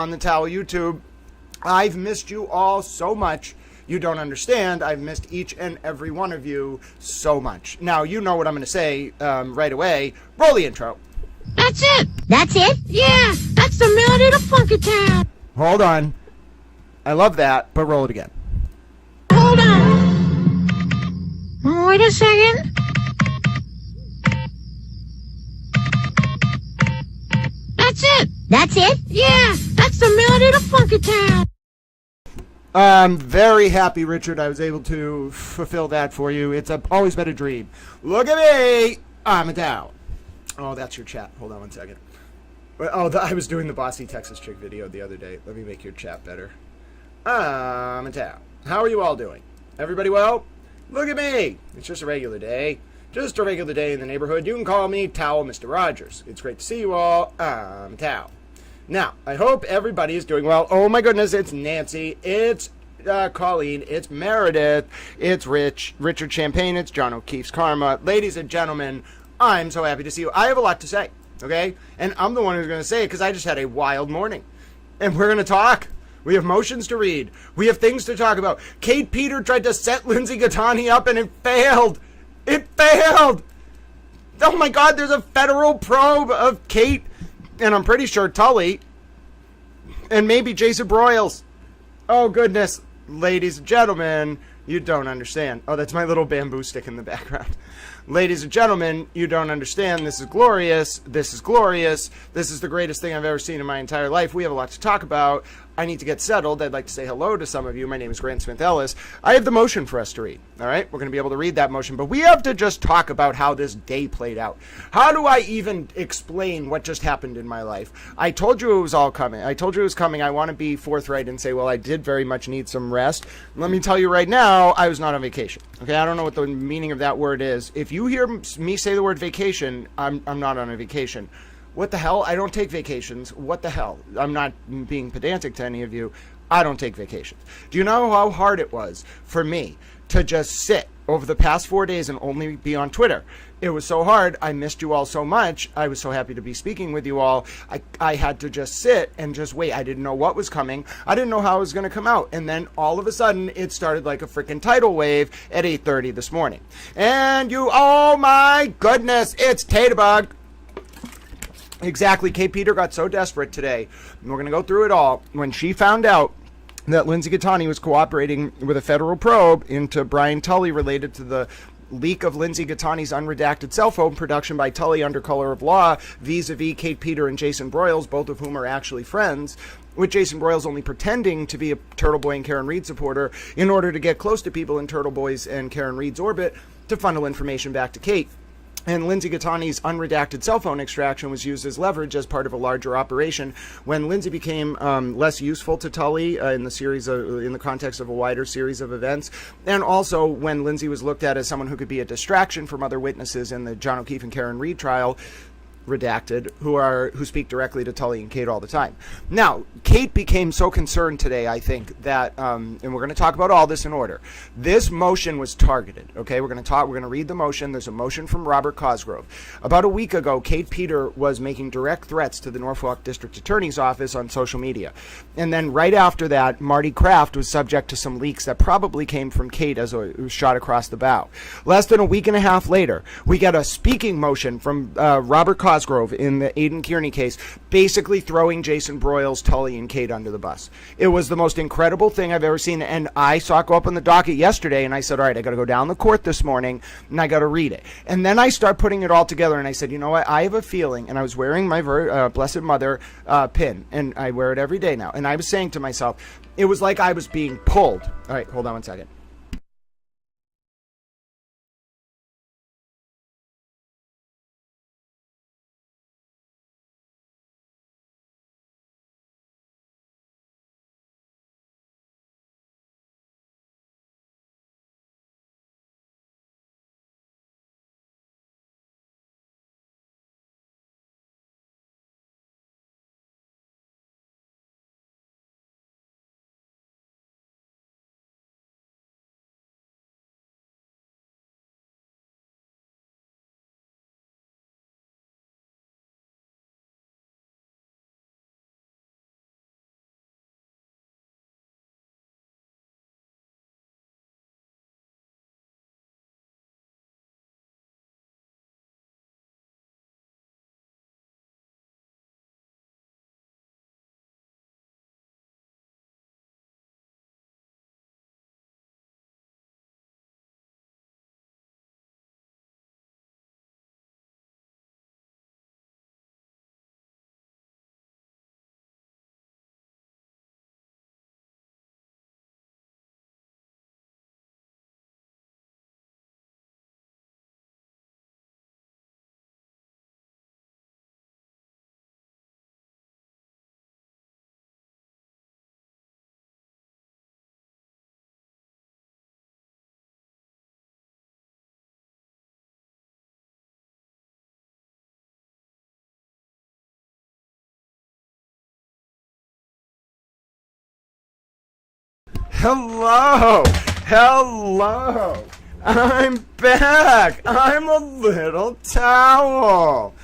on the Towel YouTube. I've missed you all so much. You don't understand. I've missed each and every one of you so much. Now, you know what I'm going to say right away. Roll the intro. That's it. That's it? Yeah, that's the melody to Funky Town. Hold on. I love that, but roll it again. Hold on. Wait a second. That's it. That's it? Yeah, that's the melody to Funky Town. I'm very happy, Richard, I was able to fulfill that for you. It's always been a dream. Look at me. I'm a Dow. Oh, that's your chat. Hold on one second. Oh, I was doing the Bossy Texas Chick video the other day. Let me make your chat better. I'm a Dow. How are you all doing? Everybody well? Look at me. It's just a regular day. Just a regular day in the neighborhood. You can call me Towel Mr. Rogers. It's great to see you all. I'm Towel. Now, I hope everybody is doing well. Oh my goodness, it's Nancy. It's Colleen. It's Meredith. It's Richard Champagne. It's John O'Keefe's Karma. Ladies and gentlemen, I'm so happy to see you. I have a lot to say, okay? And I'm the one who's going to say it because I just had a wild morning. And we're going to talk. We have motions to read. We have things to talk about. Kate Peter tried to set Lindsay Gattani up and it failed. It failed. Oh my God, there's a federal probe of Kate, and I'm pretty sure Tully, and maybe Jason Broyles. Oh goodness, ladies and gentlemen, you don't understand. Oh, that's my little bamboo stick in the background. Ladies and gentlemen, you don't understand. This is glorious. This is glorious. This is the greatest thing I've ever seen in my entire life. We have a lot to talk about. I need to get settled. I'd like to say hello to some of you. My name is Grant Smith Ellis. I have the motion for us to read. All right, we're going to be able to read that motion, but we have to just talk about how this day played out. How do I even explain what just happened in my life? I told you it was all coming. I told you it was coming. I want to be forthright and say, well, I did very much need some rest. Let me tell you right now, I was not on vacation. Okay, I don't know what the meaning of that word is. If you hear me say the word vacation, I'm not on a vacation. What the hell? I don't take vacations. What the hell? I'm not being pedantic to any of you. I don't take vacations. Do you know how hard it was for me to just sit over the past 4 days and only be on Twitter? It was so hard. I missed you all so much. I was so happy to be speaking with you all. I had to just sit and just wait. I didn't know what was coming. I didn't know how it was going to come out. And then all of a sudden, it started like a freaking tidal wave at 8:30 this morning. And oh my goodness, it's Taterbug. Exactly. Kate Peter got so desperate today, and we're going to go through it all, when she found out that Lindsay Gattani was cooperating with a federal probe into Brian Tully related to the leak of Lindsay Gattani's unredacted cell phone production by Tully under color of law vis-a-vis Kate Peter and Jason Broyles, both of whom are actually friends, with Jason Broyles only pretending to be a Turtle Boy and Karen Reed supporter in order to get close to people in Turtle Boy's and Karen Reed's orbit to funnel information back to Kate. And Lindsay Gattani's unredacted cell phone extraction was used as leverage as part of a larger operation. When Lindsay became less useful to Tully in the context of a wider series of events, and also when Lindsay was looked at as someone who could be a distraction from other witnesses in the John O'Keefe and Karen Reed trial, redacted, who speak directly to Tully and Kate all the time. Now, Kate became so concerned today, I think, that, and we're going to talk about all this in order. This motion was targeted, okay? We're going to read the motion. There's a motion from Robert Cosgrove. About a week ago, Kate Peter was making direct threats to the Norfolk District Attorney's Office on social media. And then right after that, Marty Kraft was subject to some leaks that probably came from Kate as it was shot across the bow. Less than a week and a half later, we get a speaking motion from Robert Cosgrove in the Aidan Kearney case, basically throwing Jason Broyles, Tully, and Kate under the bus. It was the most incredible thing I've ever seen, and I saw it go up on the docket yesterday, and I said, all right, I got to go down the court this morning, and I got to read it. And then I start putting it all together, and I said, you know what, I have a feeling, and I was wearing my Blessed Mother pin, and I wear it every day now, and I was saying to myself, it was like I was being pulled. All right, hold on one second. Hello. I'm back. I'm a little towel.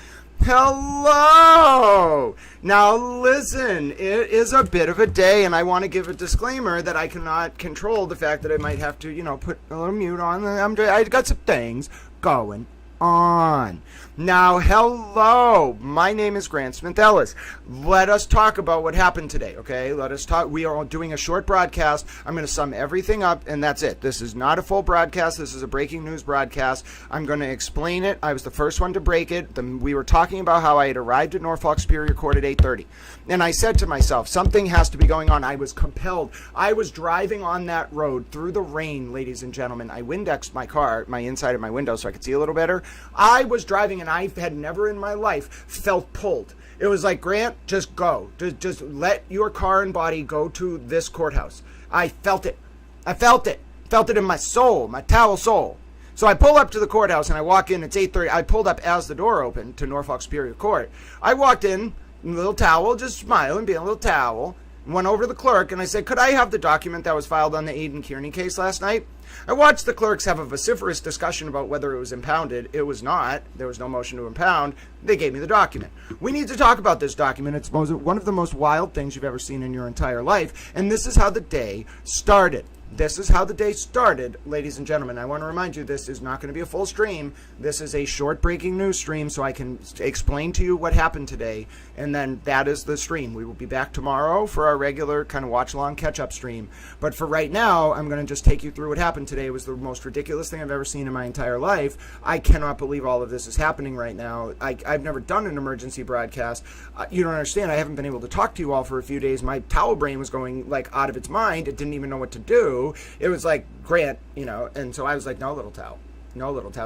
Hello. Now listen, it is a bit of a day, and I want to give a disclaimer that I cannot control the fact that I might have to, put a little mute on. I got some things going on. Now, hello. My name is Grant Smith Ellis. Let us talk about what happened today, okay? Let us talk. We are doing a short broadcast. I'm going to sum everything up, and that's it. This is not a full broadcast. This is a breaking news broadcast. I'm going to explain it. I was the first one to break it. We were talking about how I had arrived at Norfolk Superior Court at 8:30. And I said to myself, something has to be going on. I was compelled. I was driving on that road through the rain, ladies and gentlemen. I Windexed my car, my inside of my window, so I could see a little better. I was driving, and I had never in my life felt pulled. It was like, Grant, just go. Just let your car and body go to this courthouse. I felt it. I felt it. Felt it in my soul, my towel soul. So I pull up to the courthouse, and I walk in. It's 8:30. I pulled up as the door opened to Norfolk Superior Court. I walked in a little towel, just smiling, being a little towel. Went over to the clerk, and I said, could I have the document that was filed on the Aiden Kearney case last night? I watched the clerks have a vociferous discussion about whether it was impounded. It was not. There was no motion to impound. They gave me the document. We need to talk about this document. It's one of the most wild things you've ever seen in your entire life, and this is how the day started. This is how the day started, ladies and gentlemen. I want to remind you, this is not going to be a full stream. This is a short breaking news stream, so I can explain to you what happened today, and then that is the stream. We will be back tomorrow for our regular kind of watch-along catch-up stream. But for right now, I'm going to just take you through what happened today. It was the most ridiculous thing I've ever seen in my entire life. I cannot believe all of this is happening right now. I've never done an emergency broadcast. You don't understand. I haven't been able to talk to you all for a few days. My towel brain was going like out of its mind. It didn't even know what to do. It was like, Grant, and so I was like, no, little towel.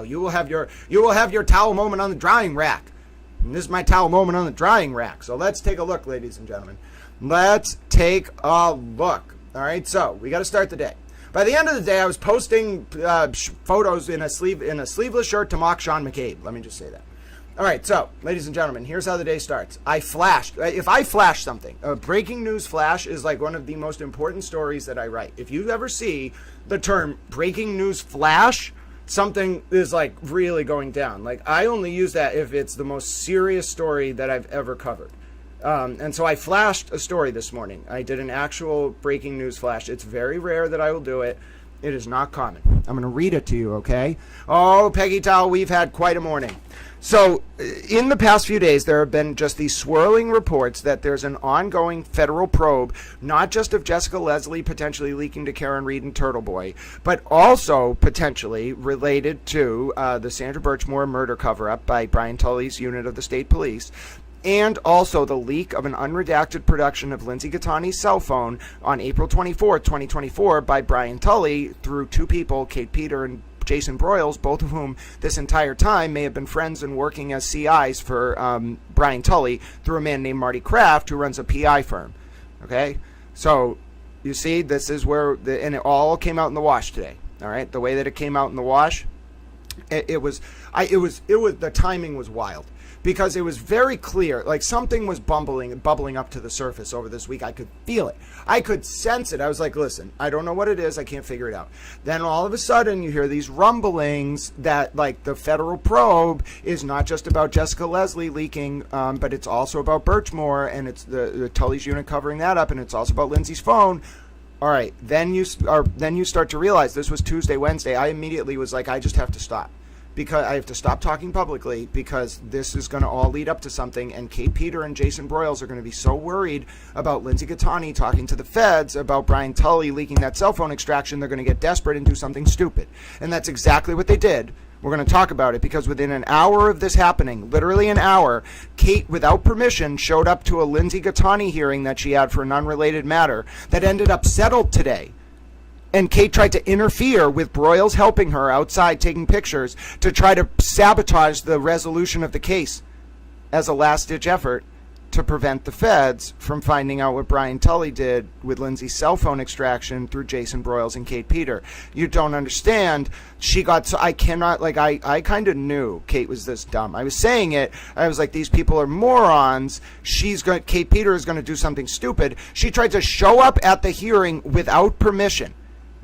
You will have your towel moment on the drying rack. And this is my towel moment on the drying rack. So let's take a look, ladies and gentlemen. Let's take a look. All right, so we got to start the day. By the end of the day, I was posting photos in a sleeveless shirt to mock Sean McCabe. Let me just say that. All right, so, ladies and gentlemen, here's how the day starts. I flashed. If I flash something, a breaking news flash is like one of the most important stories that I write. If you ever see the term breaking news flash, something is like really going down. Like, I only use that if it's the most serious story that I've ever covered. And so I flashed a story this morning. I did an actual breaking news flash. It's very rare that I will do it. It is not common. I'm going to read it to you, okay? Oh, Peggy Towel, we've had quite a morning. So, in the past few days, there have been just these swirling reports that there's an ongoing federal probe, not just of Jessica Leslie potentially leaking to Karen Reed and Turtle Boy, but also potentially related to the Sandra Birchmore murder cover-up by Brian Tully's unit of the state police, and also the leak of an unredacted production of Lindsay Gattani's cell phone on April 24th, 2024 by Brian Tully through two people, Kate Peter and Jason Broyles, both of whom this entire time may have been friends and working as CIs for Brian Tully through a man named Marty Kraft who runs a PI firm. Okay? So, you see, this is where, and it all came out in the wash today. All right? The way that it came out in the wash, the timing was wild. Because it was very clear, like something was bubbling up to the surface over this week. I could feel it. I could sense it. I was like, listen, I don't know what it is. I can't figure it out. Then all of a sudden you hear these rumblings that like the federal probe is not just about Jessica Leslie leaking, but it's also about Birchmore, and it's the Tully's unit covering that up, and it's also about Lindsay's phone. All right, then you start to realize this was Tuesday, Wednesday. I immediately was like, I just have to stop. Because I have to stop talking publicly because this is going to all lead up to something, and Kate Peter and Jason Broyles are going to be so worried about Lindsay Gattani talking to the feds about Brian Tully leaking that cell phone extraction, they're going to get desperate and do something stupid. And that's exactly what they did. We're going to talk about it because within an hour of this happening, literally an hour, Kate, without permission, showed up to a Lindsay Gattani hearing that she had for an unrelated matter that ended up settled today. And Kate tried to interfere with Broyles helping her outside taking pictures to try to sabotage the resolution of the case as a last-ditch effort. to prevent the feds from finding out what Brian Tully did with Lindsay's cell phone extraction through Jason Broyles and Kate Peter. You don't understand. She got so I cannot, like, I kind of knew Kate was this dumb. I was saying it. I was like, these people are morons. Kate Peter is going to do something stupid. She tried to show up at the hearing without permission,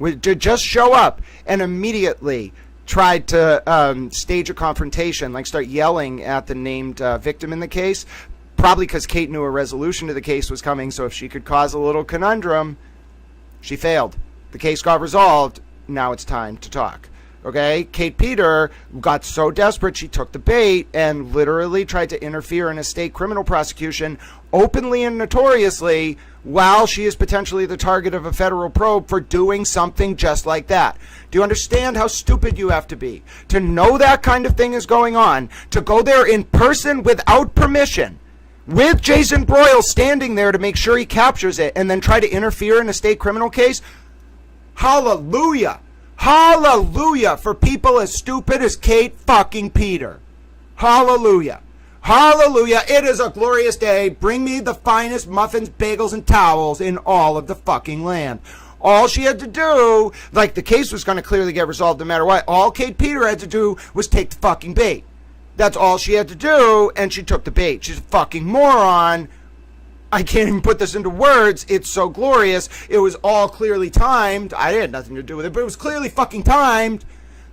to just show up, and immediately tried to stage a confrontation, like start yelling at the named victim in the case. Probably because Kate knew a resolution to the case was coming, so if she could cause a little conundrum, she failed. The case got resolved. Now it's time to talk. Okay? Kate Peter got so desperate she took the bait and literally tried to interfere in a state criminal prosecution openly and notoriously while she is potentially the target of a federal probe for doing something just like that. Do you understand how stupid you have to be to know that kind of thing is going on, to go there in person without permission, with Jason Broyles standing there to make sure he captures it, and then try to interfere in a state criminal case? Hallelujah. Hallelujah for people as stupid as Kate fucking Peter. Hallelujah. Hallelujah. It is a glorious day. Bring me the finest muffins, bagels, and towels in all of the fucking land. All she had to do, like the case was going to clearly get resolved no matter what, all Kate Peter had to do was take the fucking bait. That's all she had to do, and she took the bait. She's a fucking moron. I can't even put this into words. It's so glorious. It was all clearly timed. I had nothing to do with it, but it was clearly fucking timed.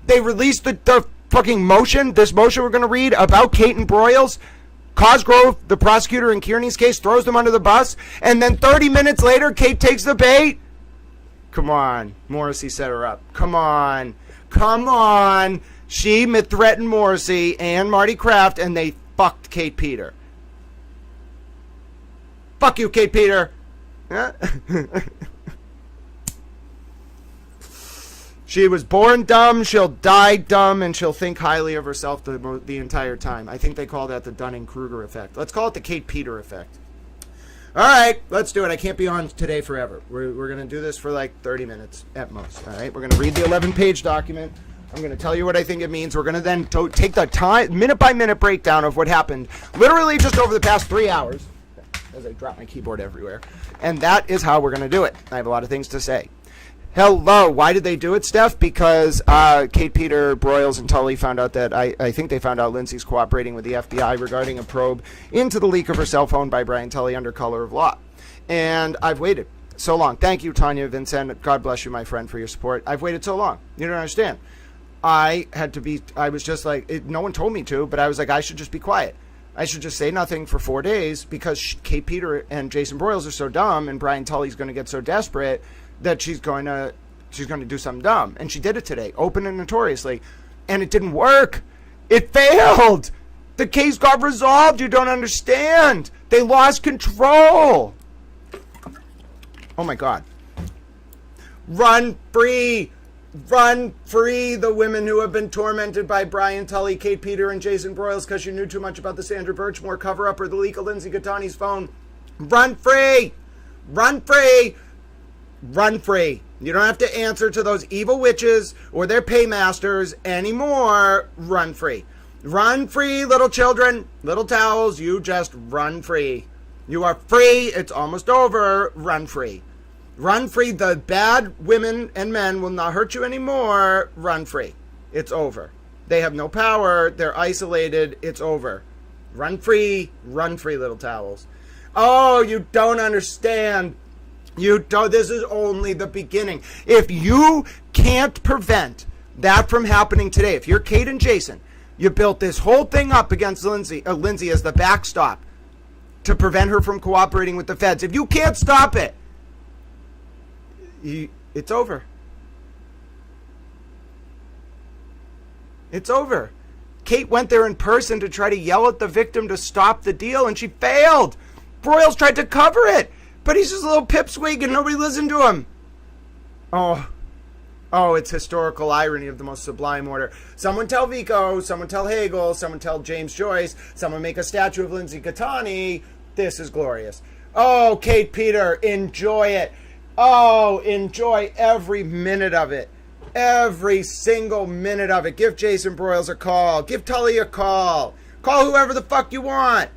They released the fucking motion, this motion we're going to read about Kate and Broyles. Cosgrove, the prosecutor in Kearney's case, throws them under the bus, and then 30 minutes later, Kate takes the bait. Come on. Morrissey set her up. Come on. Come on. She threatened Morrissey and Marty Kraft, and they fucked Kate Peter. Fuck you, Kate Peter. She was born dumb, she'll die dumb, and she'll think highly of herself the entire time. I think they call that the Dunning-Kruger effect. Let's call it the Kate Peter effect. All right, let's do it. I can't be on today forever. We're going to do this for like 30 minutes at most. All right, we're going to read the 11-page document. I'm going to tell you what I think it means. We're going to then take the time, minute-by-minute breakdown of what happened literally just over the past 3 hours, as I drop my keyboard everywhere. And that is how we're going to do it. I have a lot of things to say. Hello. Why did they do it, Steph? Because Kate Peter, Broyles, and Tully found out that I think they found out Lindsay's cooperating with the FBI regarding a probe into the leak of her cell phone by Brian Tully under color of law. And I've waited so long. Thank you, Tanya Vincent. God bless you, my friend, for your support. I've waited so long. You don't understand. I was just like, no one told me to, but I was like, I should just be quiet. I should just say nothing for 4 days because Kate Peter and Jason Broyles are so dumb, and Brian Tully's going to get so desperate that she's going to do something dumb. And she did it today, open and notoriously, and it didn't work. It failed. The case got resolved. You don't understand. They lost control. Oh my God. Run free. Run free, the women who have been tormented by Brian Tully, Kate Peter, and Jason Broyles because you knew too much about the Sandra Birchmore cover-up or the leak of Lindsay Gattani's phone. Run free! Run free! Run free. You don't have to answer to those evil witches or their paymasters anymore. Run free. Run free, little children, little towels. You just run free. You are free. It's almost over. Run free. Run free. The bad women and men will not hurt you anymore. Run free. It's over. They have no power. They're isolated. It's over. Run free, little towels. Oh, you don't understand. You don't. This is only the beginning. If you can't prevent that from happening today, if you're Kate and Jason, you built this whole thing up against Lindsay as the backstop to prevent her from cooperating with the feds. If you can't stop it, it's over. It's over. Kate went there in person to try to yell at the victim to stop the deal, and she failed. Broyles tried to cover it, but he's just a little pipsqueak and nobody listened to him. Oh, it's historical irony of the most sublime order. Someone tell Vico, someone tell Hagel, someone tell James Joyce, someone make a statue of Lindsay Gattani. This is glorious. Oh, Kate Peter, enjoy it. Oh, enjoy every minute of it. Every single minute of it. Give Jason Broyles a call. Give Tully a call. Call whoever the fuck you want.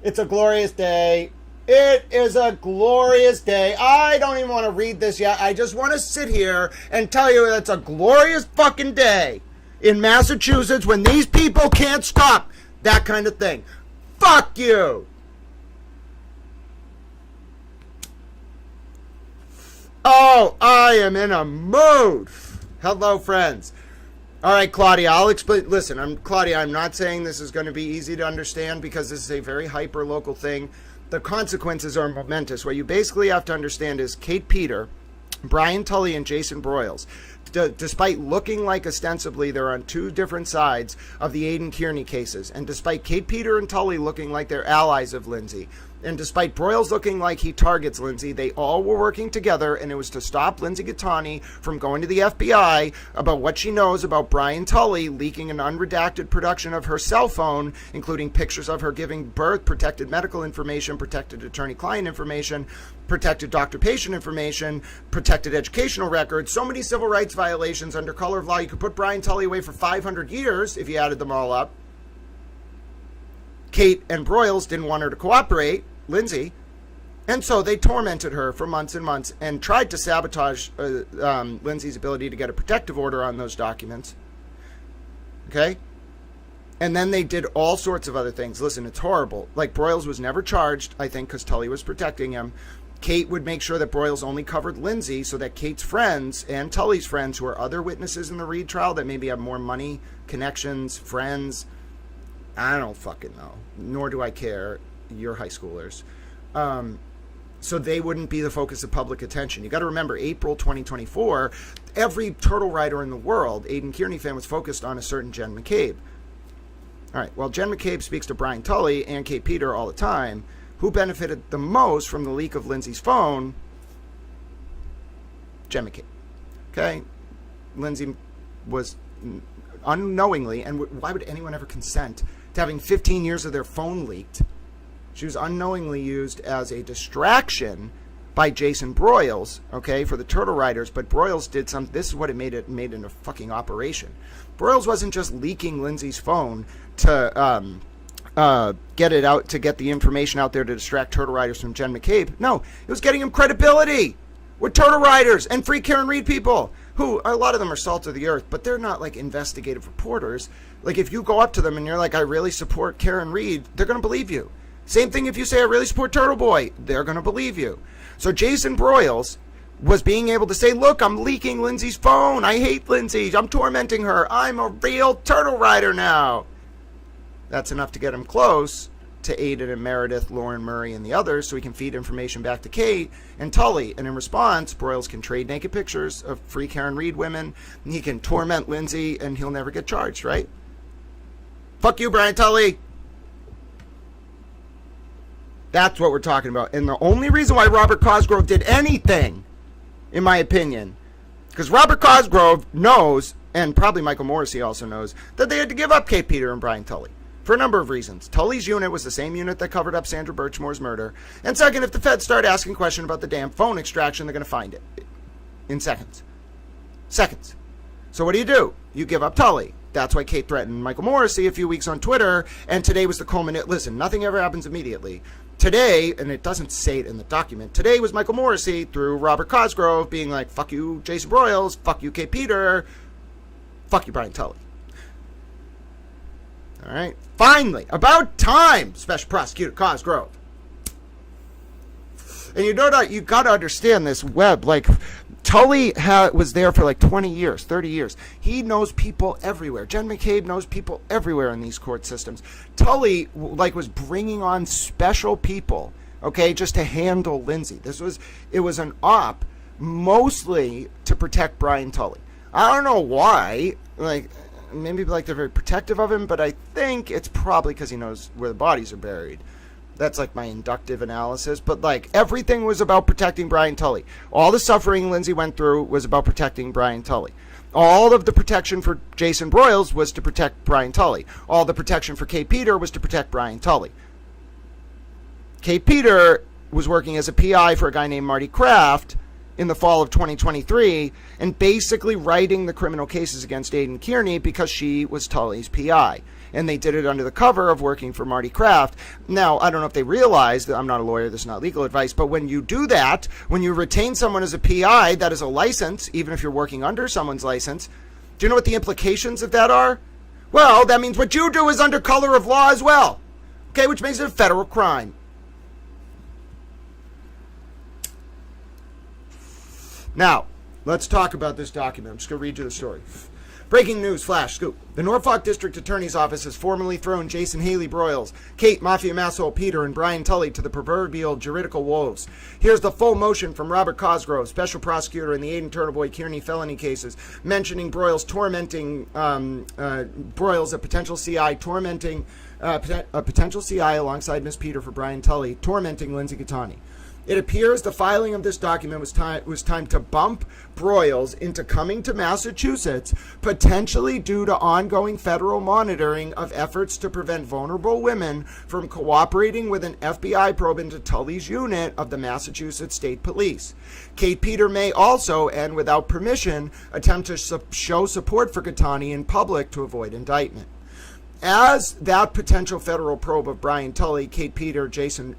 It's a glorious day. It is a glorious day. I don't even want to read this yet. I just want to sit here and tell you it's a glorious fucking day in Massachusetts when these people can't stop that kind of thing. Fuck you. Oh, I am in a mood. Hello, friends. All right, Claudia, I'll explain. Listen, Claudia, I'm not saying this is going to be easy to understand because this is a very hyper-local thing. The consequences are momentous. What you basically have to understand is Kate Peter, Brian Tully, and Jason Broyles, despite looking like ostensibly they're on two different sides of the Aidan Kearney cases, and despite Kate Peter and Tully looking like they're allies of Lindsay, and despite Broyles looking like he targets Lindsay, they all were working together, and it was to stop Lindsay Gattani from going to the FBI about what she knows about Brian Tully leaking an unredacted production of her cell phone, including pictures of her giving birth, protected medical information, protected attorney-client information, protected doctor-patient information, protected educational records, so many civil rights violations under color of law. You could put Brian Tully away for 500 years if you added them all up. Kate and Broyles didn't want her to cooperate, Lindsay, and so they tormented her for months and months and tried to sabotage Lindsay's ability to get a protective order on those documents. Okay? And then they did all sorts of other things. Listen, it's horrible. Like, Broyles was never charged, I think, because Tully was protecting him. Kate would make sure that Broyles only covered Lindsay so that Kate's friends and Tully's friends, who are other witnesses in the Reed trial that maybe have more money, connections, friends, I don't fucking know, nor do I care, you're high schoolers, so they wouldn't be the focus of public attention. You got to remember, April 2024, every turtle writer in the world, Aidan Kearney fan, was focused on a certain Jen McCabe. All right, well, Jen McCabe speaks to Brian Tully and Kate Peter all the time. Who benefited the most from the leak of Lindsay's phone? Jen McCabe. Okay? Lindsay was unknowingly, and why would anyone ever consent to having 15 years of their phone leaked? She was unknowingly used as a distraction by Jason Broyles, okay, for the Turtle Riders, but Broyles did some, this is what it made into a fucking operation. Broyles wasn't just leaking Lindsay's phone to get it out, to get the information out there to distract Turtle Riders from Jen McCabe. No, it was getting him credibility with Turtle Riders and Free Karen Reed people, who, a lot of them are salt of the earth, but they're not like investigative reporters. Like, if you go up to them and you're like, I really support Karen Reed, they're going to believe you. Same thing if you say, I really support Turtle Boy, they're going to believe you. So Jason Broyles was being able to say, look, I'm leaking Lindsay's phone. I hate Lindsay. I'm tormenting her. I'm a real Turtle Rider now. That's enough to get him close to Aidan and Meredith, Lauren Murray, and the others, so he can feed information back to Kate and Tully. And in response, Broyles can trade naked pictures of Free Karen Reed women, and he can torment Lindsay, and he'll never get charged, right? Fuck you, Brian Tully. That's what we're talking about. And the only reason why Robert Cosgrove did anything, in my opinion, because Robert Cosgrove knows, and probably Michael Morrissey also knows, that they had to give up Kate Peter and Brian Tully. For a number of reasons. Tully's unit was the same unit that covered up Sandra Birchmore's murder. And second, if the feds start asking questions about the damn phone extraction, they're going to find it in seconds. Seconds. So what do? You give up Tully. That's why Kate threatened Michael Morrissey a few weeks on Twitter, and today was the culmination. Listen, nothing ever happens immediately. Today, and it doesn't say it in the document, today was Michael Morrissey through Robert Cosgrove being like, fuck you, Jason Broyles, fuck you, Kate Peter, fuck you, Brian Tully. All right. Finally, about time, Special Prosecutor Cosgrove. And you got to understand this web. Like, Tully was there for like 20 years, 30 years. He knows people everywhere. Jen McCabe knows people everywhere in these court systems. Tully, like, was bringing on special people, okay, just to handle Lindsay. It was an op mostly to protect Brian Tully. I don't know why, like, maybe like they're very protective of him, but I think it's probably because he knows where the bodies are buried. That's like my inductive analysis. But like, everything was about protecting Brian Tully. All the suffering Lindsay went through was about protecting Brian Tully. All of the protection for Jason Broyles was to protect Brian Tully. All the protection for Kate Peter was to protect Brian Tully. Kate Peter was working as a PI for a guy named Marty Kraft in the fall of 2023, and basically writing the criminal cases against Aidan Kearney because she was Tully's PI. and they did it under the cover of working for Marty Kraft. Now, I don't know if they realize that I'm not a lawyer, this is not legal advice, but when you do that, when you retain someone as a PI, that is a license, even if you're working under someone's license, do you know what the implications of that are? Well, that means what you do is under color of law as well, okay, which makes it a federal crime. Now, let's talk about this document. I'm just going to read you the story. Breaking news, flash, scoop. The Norfolk District Attorney's Office has formally thrown Jason Haley Broyles, Kate Mafia Masshole Peter, and Brian Tully to the proverbial juridical wolves. Here's the full motion from Robert Cosgrove, special prosecutor in the Aidan Turtleboy Kearney felony cases, mentioning Broyles tormenting Broyles, a potential CI, tormenting a potential CI alongside Miss Peter for Brian Tully, tormenting Lindsay Gattani. It appears the filing of this document was time to bump Broyles into coming to Massachusetts, potentially due to ongoing federal monitoring of efforts to prevent vulnerable women from cooperating with an FBI probe into Tully's unit of the Massachusetts State Police. Kate Peter may also, and without permission, attempt to show support for Gattani in public to avoid indictment. As that potential federal probe of Brian Tully, Kate Peter, Jason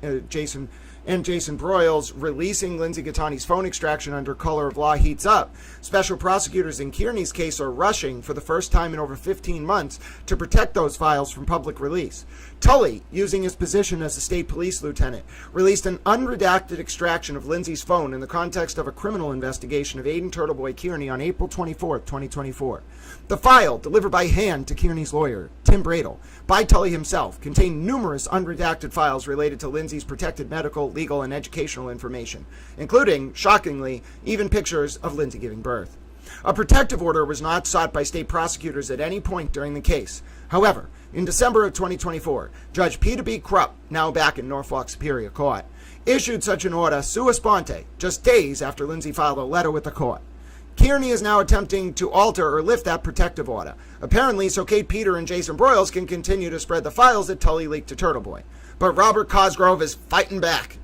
Broyles releasing Lindsay Gattani's phone extraction under color of law heats up, special prosecutors in Kearney's case are rushing for the first time in over 15 months to protect those files from public release. Tully, using his position as a state police lieutenant, released an unredacted extraction of Lindsay's phone in the context of a criminal investigation of Aidan Turtleboy Kearney on April 24, 2024. The file, delivered by hand to Kearney's lawyer, Tim Bradel, by Tully himself, contained numerous unredacted files related to Lindsay's protected medical, legal, and educational information, including, shockingly, even pictures of Lindsay giving birth. A protective order was not sought by state prosecutors at any point during the case. However, in December of 2024, Judge Peter B. Krupp, now back in Norfolk Superior Court, issued such an order sua sponte, just days after Lindsay filed a letter with the court. Kearney is now attempting to alter or lift that protective order, apparently so Kate Peter and Jason Broyles can continue to spread the files that Tully leaked to Turtleboy. But Robert Cosgrove is fighting back.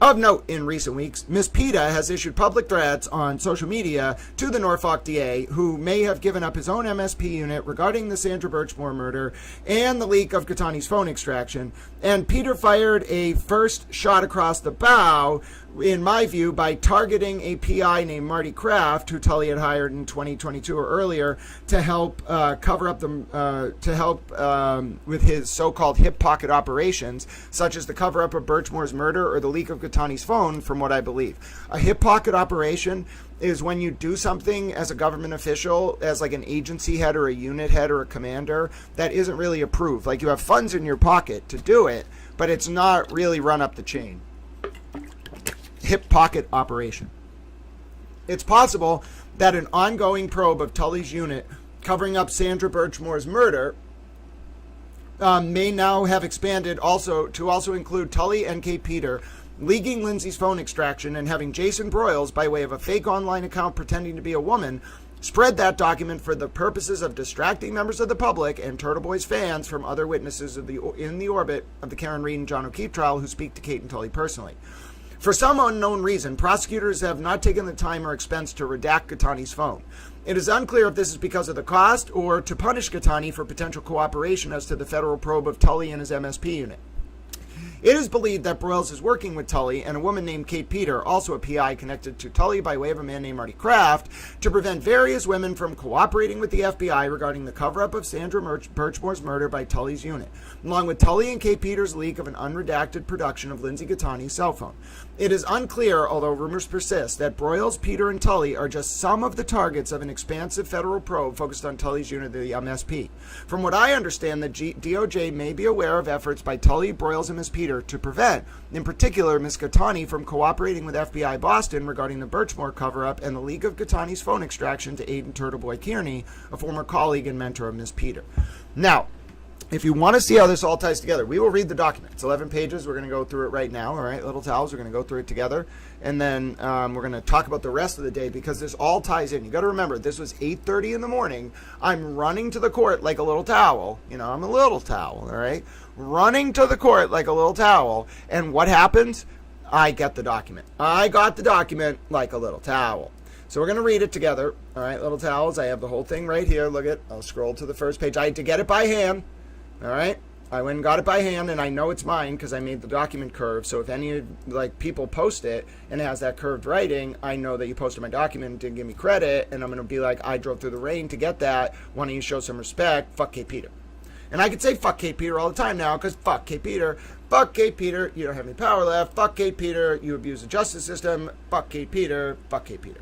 Of note, in recent weeks, Ms. PETA has issued public threats on social media to the Norfolk DA, who may have given up his own MSP unit regarding the Sandra Birchmore murder and the leak of Gattani's phone extraction. And Peter fired a first shot across the bow, in my view, by targeting a PI named Marty Kraft, who Tully had hired in 2022 or earlier to help cover up with his so-called hip pocket operations, such as the cover-up of Birchmore's murder or the leak of Gattani's phone, from what I believe. A hip pocket operation is when you do something as a government official, as like an agency head or a unit head or a commander, that isn't really approved. Like, you have funds in your pocket to do it, but it's not really run up the chain. Hip pocket operation. It's possible that an ongoing probe of Tully's unit covering up Sandra Birchmore's murder may now have expanded to also include Tully and Kate Peter leaking Lindsay's phone extraction and having Jason Broyles, by way of a fake online account pretending to be a woman, spread that document for the purposes of distracting members of the public and Turtleboy's fans from other witnesses in the orbit of the Karen Reed and John O'Keefe trial who speak to Kate and Tully personally. For some unknown reason, prosecutors have not taken the time or expense to redact Gattani's phone. It is unclear if this is because of the cost or to punish Gattani for potential cooperation as to the federal probe of Tully and his MSP unit. It is believed that Broyles is working with Tully and a woman named Kate Peter, also a PI connected to Tully by way of a man named Marty Kraft, to prevent various women from cooperating with the FBI regarding the cover-up of Sandra Birchmore's murder by Tully's unit, along with Tully and Kate Peter's leak of an unredacted production of Lindsay Gattani's cell phone. It is unclear, although rumors persist, that Broyles, Peter, and Tully are just some of the targets of an expansive federal probe focused on Tully's unit, the MSP. From what I understand, the DOJ may be aware of efforts by Tully, Broyles, and Ms. Peter to prevent, in particular, Ms. Gattani from cooperating with FBI Boston regarding the Birchmore cover-up and the leak of Gattani's phone extraction to Aidan Turtleboy Kearney, a former colleague and mentor of Ms. Peter. Now, if you want to see how this all ties together, we will read the document. It's 11 pages. We're going to go through it right now, all right, Little Towels? We're going to go through it together, and then we're going to talk about the rest of the day because this all ties in. You got to remember, this was 8:30 in the morning. I'm running to the court like a little towel. You know, I'm a little towel, all right? Running to the court like a little towel, and what happens? I get the document. I got the document like a little towel. So we're going to read it together, all right, Little Towels? I have the whole thing right here. Look at, I'll scroll to the first page. I had to get it by hand. All right? I went and got it by hand, and I know it's mine because I made the document curve. So if any people post it and it has that curved writing, I know that you posted my document and didn't give me credit, and I'm going to be like, I drove through the rain to get that. Why don't you show some respect? Fuck Kate Peter. And I could say fuck Kate Peter all the time now because fuck Kate Peter. Fuck Kate Peter. You don't have any power left. Fuck Kate Peter. You abuse the justice system. Fuck Kate Peter. Fuck Kate Peter.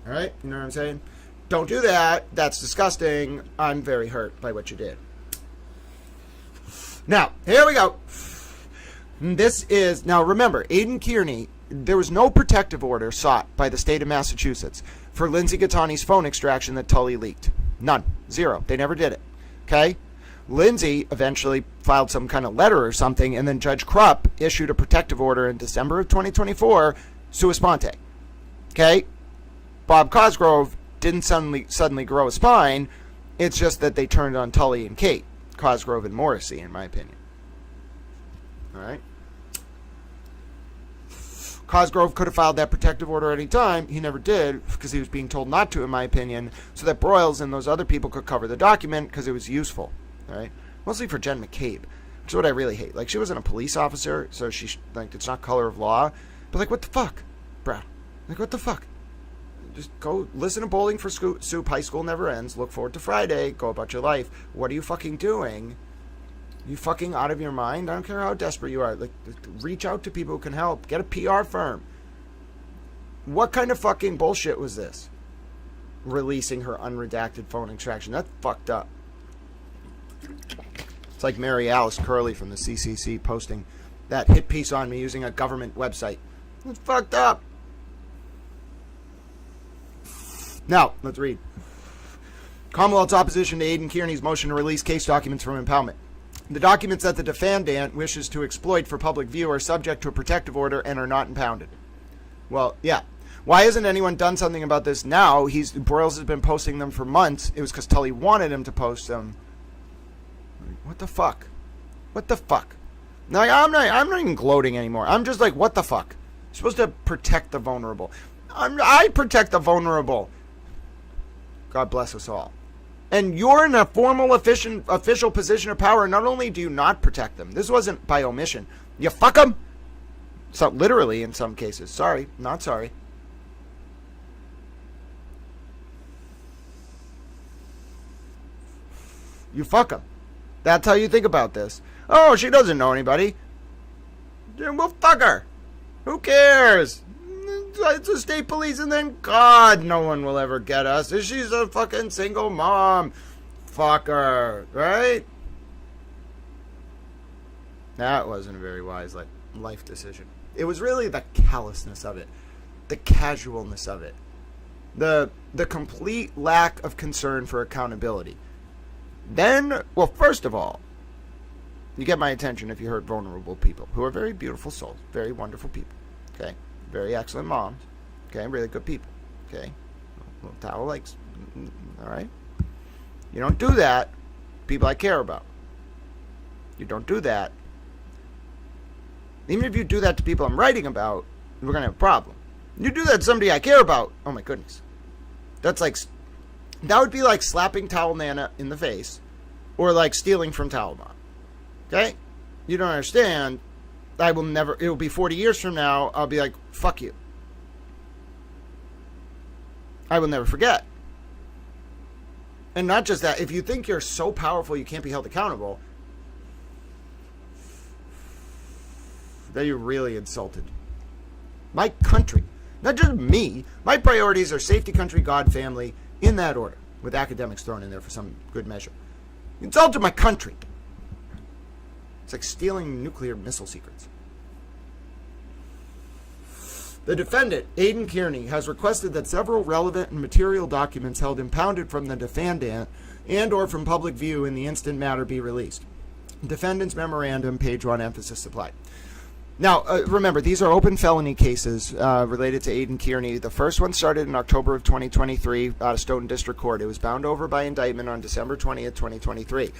All right? You know what I'm saying? Don't do that. That's disgusting. I'm very hurt by what you did. Now, here we go. Now remember, Aidan Kearney, there was no protective order sought by the state of Massachusetts for Lindsay Gattani's phone extraction that Tully leaked. None. Zero. They never did it. Okay? Lindsay eventually filed some kind of letter or something, and then Judge Krupp issued a protective order in December of 2024, sua sponte. Okay? Bob Cosgrove didn't suddenly grow a spine. It's just that they turned on Tully and Kate. Cosgrove and Morrissey, in my opinion. All right? Cosgrove could have filed that protective order any time. He never did because he was being told not to, in my opinion, so that Broyles and those other people could cover the document because it was useful. All right? Mostly for Jen McCabe, which is what I really hate. Like, she wasn't a police officer, so it's not color of law. But, like, what the fuck, bro? Like, what the fuck? Just go listen to Bowling for Soup. High School Never Ends. Look forward to Friday. Go about your life. What are you fucking doing? You fucking out of your mind? I don't care how desperate you are. Like, reach out to people who can help. Get a PR firm. What kind of fucking bullshit was this? Releasing her unredacted phone extraction. That's fucked up. It's like Mary Alice Curley from the CCC posting that hit piece on me using a government website. It's fucked up. Now, let's read. Commonwealth's opposition to Aidan Kearney's motion to release case documents from impoundment. The documents that the defendant wishes to exploit for public view are subject to a protective order and are not impounded. Well, yeah. Why hasn't anyone done something about this now? Broyles has been posting them for months. It was because Tully wanted him to post them. What the fuck? What the fuck? Now, I'm not even gloating anymore. I'm just like, what the fuck? You're supposed to protect the vulnerable. I protect the vulnerable. God bless us all. And you're in a formal official position of power. Not only do you not protect them, this wasn't by omission. You fuck them. So literally in some cases. Sorry, not sorry. You fuck them. That's how you think about this. Oh, she doesn't know anybody. Then we'll fuck her. Who cares? It's the state police, and then God, no one will ever get us. She's a fucking single mom. Fuck her, right? That wasn't a very wise life decision. It was really the callousness of it, the casualness of it, the complete lack of concern for accountability. Then, well, first of all, you get my attention if you hurt vulnerable people who are very beautiful souls, very wonderful people, okay? Very excellent moms, okay? Really good people, okay? Little towel likes, all right? You don't do that, people I care about. You don't do that. Even if you do that to people I'm writing about, we're going to have a problem. You do that to somebody I care about, oh my goodness. That would be like slapping Towel Nana in the face or like stealing from Taliban, okay? You don't understand. It will be 40 years from now, I'll be like, fuck you. I will never forget. And not just that, if you think you're so powerful you can't be held accountable, then you're really insulted. My country, not just me, my priorities are safety, country, God, family, in that order, with academics thrown in there for some good measure. You insulted my country. It's like stealing nuclear missile secrets. The defendant, Aidan Kearney, has requested that several relevant and material documents held impounded from the defendant and or from public view in the instant matter be released. Defendant's memorandum, page 1, emphasis supplied. Now, remember, these are open felony cases related to Aidan Kearney. The first one started in October of 2023 out of Stoughton District Court. It was bound over by indictment on December 20th, 2023.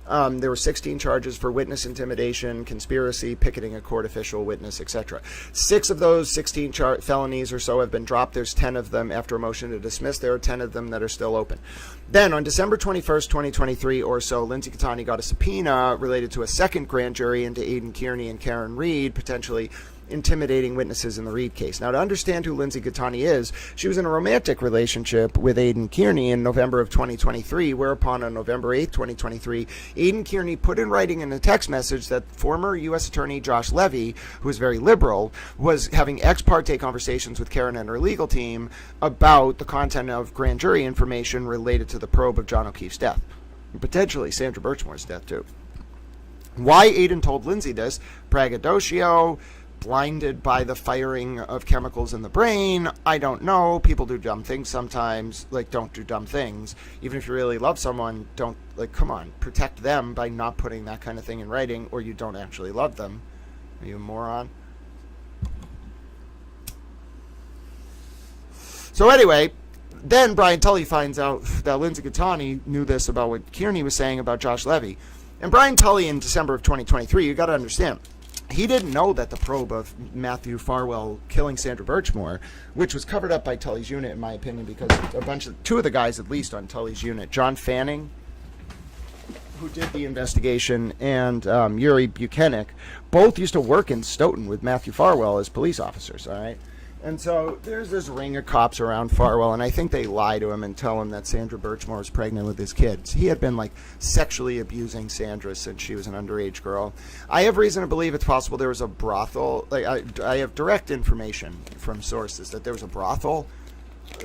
There were 16 charges for witness intimidation, conspiracy, picketing a court official, witness, etc. 6 of those 16 felonies or so have been dropped. There's 10 of them after a motion to dismiss. There are 10 of them that are still open. Then on December 21st, 2023 or so, Lindsay Catani got a subpoena related to a second grand jury into Aidan Kearney and Karen Reed, potentially intimidating witnesses in the Reed case. Now, to understand who Lindsay Catani is, she was in a romantic relationship with Aidan Kearney in November of 2023, whereupon on November 8th, 2023, Aidan Kearney put in writing in a text message that former U.S. Attorney Josh Levy, who is very liberal, was having ex parte conversations with Karen and her legal team about the content of grand jury information related to the probe of John O'Keefe's death, and potentially Sandra Birchmore's death too. Why Aidan told Lindsay this? Braggadocio, blinded by the firing of chemicals in the brain. I don't know. People do dumb things sometimes. Like, don't do dumb things. Even if you really love someone, don't, like, come on. Protect them by not putting that kind of thing in writing, or you don't actually love them. Are you a moron? So anyway, then Brian Tully finds out that Lindsay Catani knew this about what Kearney was saying about Josh Levy. And Brian Tully in December of 2023, you got to understand, he didn't know that the probe of Matthew Farwell killing Sandra Birchmore, which was covered up by Tully's unit, in my opinion, because two of the guys, at least on Tully's unit, John Fanning, who did the investigation, and Yuri Buchanan, both used to work in Stoughton with Matthew Farwell as police officers, all right? And so there's this ring of cops around Farwell, and I think they lie to him and tell him that Sandra Birchmore is pregnant with his kids. He had been, like, sexually abusing Sandra since she was an underage girl. I have reason to believe it's possible there was a brothel. Like, I have direct information from sources that there was a brothel,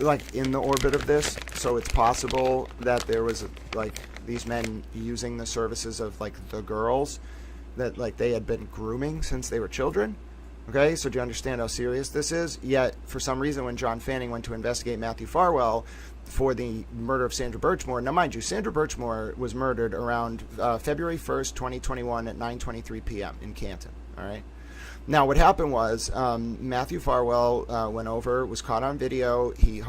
like, in the orbit of this. So it's possible that there was, like, these men using the services of, like, the girls that, like, they had been grooming since they were children. Okay, so do you understand how serious this is? Yet, for some reason, when John Fanning went to investigate Matthew Farwell for the murder of Sandra Birchmore, now mind you, Sandra Birchmore was murdered around February 1st, 2021 at 9:23 p.m. in Canton, all right? Now, what happened was Matthew Farwell went over, was caught on video. He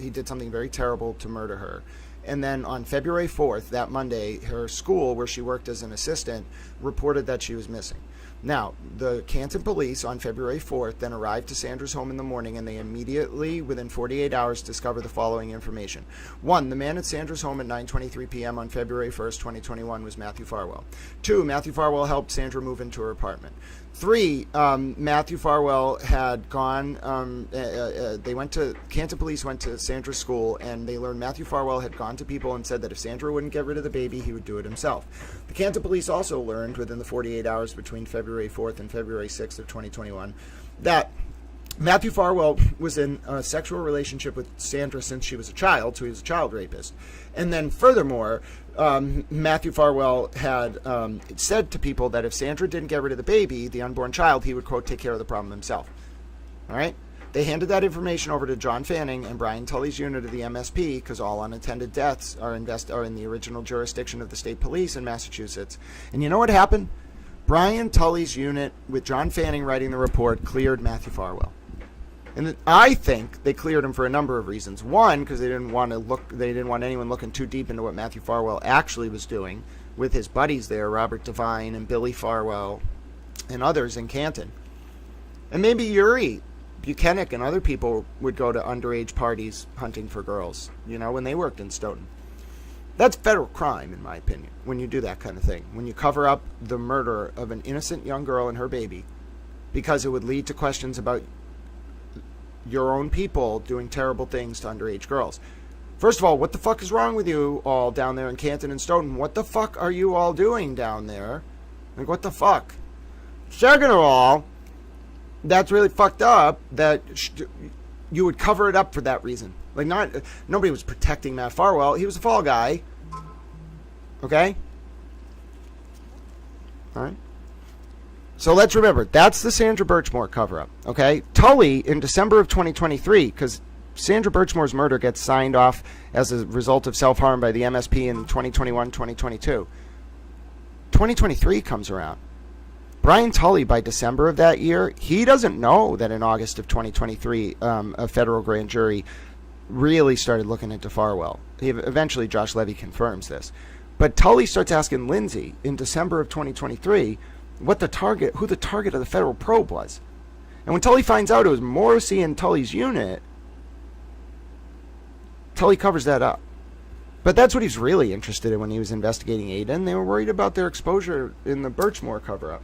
did something very terrible to murder her. And then on February 4th, that Monday, her school, where she worked as an assistant, reported that she was missing. Now, the Canton police on February 4th then arrived to Sandra's home in the morning, and they immediately, within 48 hours, discovered the following information. 1, the man at Sandra's home at 9:23 p.m. on February 1st, 2021 was Matthew Farwell. 2, Matthew Farwell helped Sandra move into her apartment. 3, Matthew Farwell had gone, Canton police went to Sandra's school, and they learned Matthew Farwell had gone to people and said that if Sandra wouldn't get rid of the baby, he would do it himself. The Canton police also learned within the 48 hours between February 4th and February 6th of 2021 that Matthew Farwell was in a sexual relationship with Sandra since she was a child, so he was a child rapist. And then furthermore, Matthew Farwell had said to people that if Sandra didn't get rid of the baby, the unborn child, he would, quote, take care of the problem himself. All right? They handed that information over to John Fanning and Brian Tully's unit of the MSP, because all unattended deaths are in the original jurisdiction of the state police in Massachusetts. And you know what happened? Brian Tully's unit, with John Fanning writing the report, cleared Matthew Farwell. And I think they cleared him for a number of reasons. One, because they didn't want anyone looking too deep into what Matthew Farwell actually was doing with his buddies there, Robert Devine and Billy Farwell and others in Canton. And maybe Yuri Buchanan and other people would go to underage parties hunting for girls, when they worked in Stoughton. That's federal crime, in my opinion, when you do that kind of thing. When you cover up the murder of an innocent young girl and her baby because it would lead to questions about your own people doing terrible things to underage girls. First of all, what the fuck is wrong with you all down there in Canton and Stoughton? What the fuck are you all doing down there? Like, what the fuck? Second of all, that's really fucked up that you would cover it up for that reason. Like, nobody was protecting Matt Farwell. He was a fall guy. Okay? All right? So let's remember, that's the Sandra Birchmore cover-up, okay? Tully, in December of 2023, because Sandra Birchmore's murder gets signed off as a result of self-harm by the MSP in 2021-2022. 2023 comes around. Brian Tully, by December of that year, he doesn't know that in August of 2023, a federal grand jury really started looking into Farwell. Eventually, Josh Levy confirms this. But Tully starts asking Lindsay in December of 2023 who the target of the federal probe was. And when Tully finds out it was Morrissey and Tully's unit, Tully covers that up. But that's what he's really interested in when he was investigating Aiden. They were worried about their exposure in the Birchmore cover-up.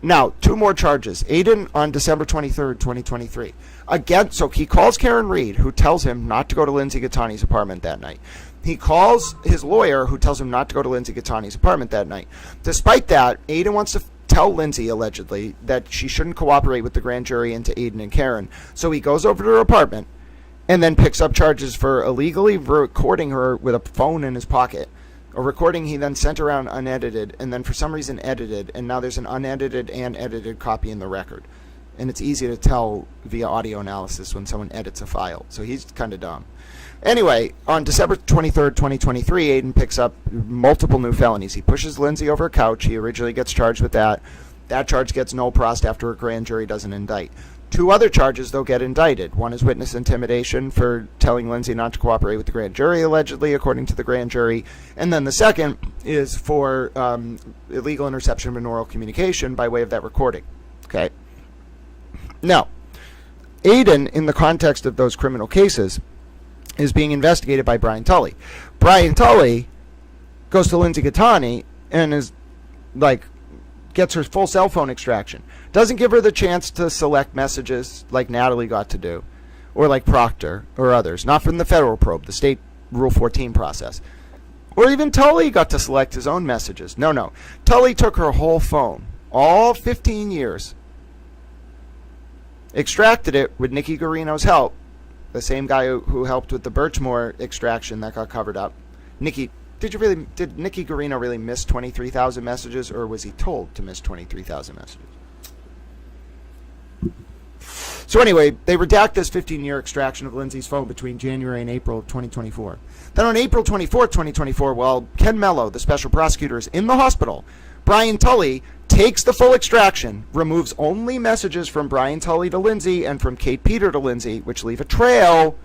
Now, 2 more charges. Aiden on December 23rd, 2023. Again, so he calls Karen Reed, who tells him not to go to Lindsay Gattani's apartment that night. He calls his lawyer, who tells him not to go to Lindsay Gattani's apartment that night. Despite that, Aiden wants to tell Lindsay, allegedly, that she shouldn't cooperate with the grand jury into Aiden and Karen. So he goes over to her apartment and then picks up charges for illegally recording her with a phone in his pocket. A recording he then sent around unedited, and then for some reason edited, and now there's an unedited and edited copy in the record. And it's easy to tell via audio analysis when someone edits a file, so he's kind of dumb. Anyway, on December 23rd, 2023, Aiden picks up multiple new felonies. He pushes Lindsay over a couch. He originally gets charged with that. That charge gets no prossed after a grand jury doesn't indict. 2 other charges, though, get indicted. One is witness intimidation for telling Lindsay not to cooperate with the grand jury, allegedly, according to the grand jury. And then the second is for illegal interception of binaural communication by way of that recording. Okay. Now, Aiden, in the context of those criminal cases, is being investigated by Brian Tully. Brian Tully goes to Lindsay Gattani and is like, gets her full cell phone extraction. Doesn't give her the chance to select messages like Natalie got to do, or like Proctor or others. Not from the federal probe, the state Rule 14 process. Or even Tully got to select his own messages. No. Tully took her whole phone, all 15 years, extracted it with Nikki Guarino's help, the same guy who helped with the Birchmore extraction that got covered up. Nikki, did Nikki Guarino really miss 23,000 messages, or was he told to miss 23,000 messages? So anyway, they redact this 15-year extraction of Lindsay's phone between January and April of 2024. Then on April 24th, 2024, while Ken Mello, the special prosecutor, is in the hospital, Brian Tully takes the full extraction, removes only messages from Brian Tully to Lindsay and from Kate Peter to Lindsay, which leave a trail,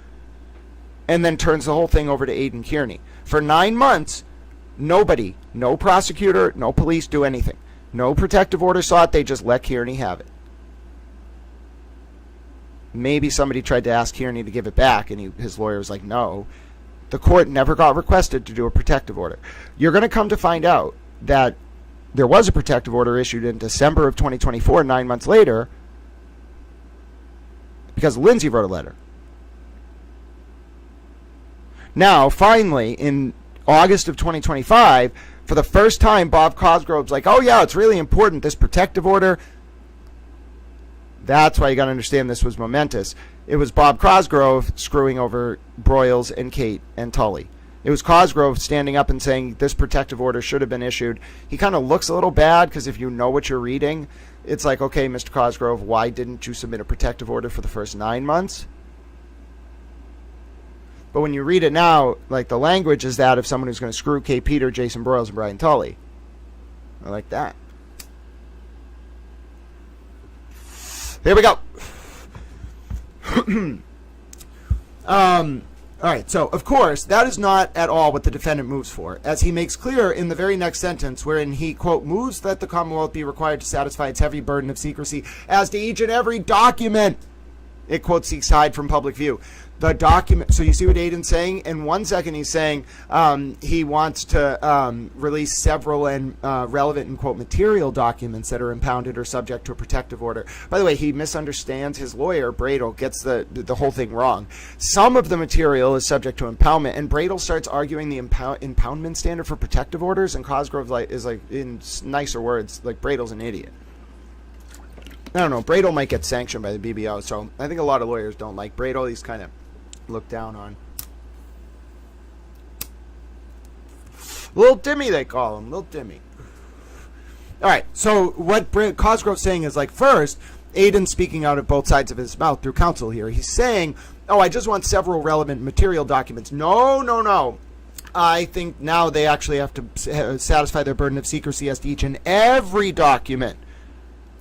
and then turns the whole thing over to Aiden Kearney. For 9 months, nobody, no prosecutor, no police do anything. No protective order sought, they just let Kearney have it. Maybe somebody tried to ask Kearney to give it back, and his lawyer was like, no. The court never got requested to do a protective order. You're going to come to find out that there was a protective order issued in December of 2024, 9 months later, because Lindsay wrote a letter. Now, finally, in August of 2025, for the first time, Bob Cosgrove's like, oh yeah, it's really important, this protective order. That's why you got to understand this was momentous. It was Bob Cosgrove screwing over Broyles and Kate and Tully. It was Cosgrove standing up and saying this protective order should have been issued. He kind of looks a little bad because if you know what you're reading, it's like, okay, Mr. Cosgrove, why didn't you submit a protective order for the first 9 months? But when you read it now, like the language is that of someone who's going to screw Kate Peter, Jason Broyles, and Brian Tully. I like that. Here we go. All right, so, of course, that is not at all what the defendant moves for, as he makes clear in the very next sentence, wherein he, quote, moves that the Commonwealth be required to satisfy its heavy burden of secrecy as to each and every document it, quote, seeks to hide from public view. The document, so you see what Aiden's saying? In 1 second, he's saying he wants to release several and relevant and, quote, material documents that are impounded or subject to a protective order. By the way, he misunderstands his lawyer, Bradel, gets the whole thing wrong. Some of the material is subject to impoundment, and Bradel starts arguing the impoundment standard for protective orders, and Cosgrove is like, in nicer words, like Bradel's an idiot. I don't know, Bradel might get sanctioned by the BBO, so I think a lot of lawyers don't like Bradel. He's kind of looked down on. Little Timmy, they call him. Little Timmy. All right, so what Cosgrove's saying is, like, first, Aiden speaking out of both sides of his mouth through counsel here. He's saying, oh, I just want several relevant material documents. No. I think now they actually have to satisfy their burden of secrecy as to each and every document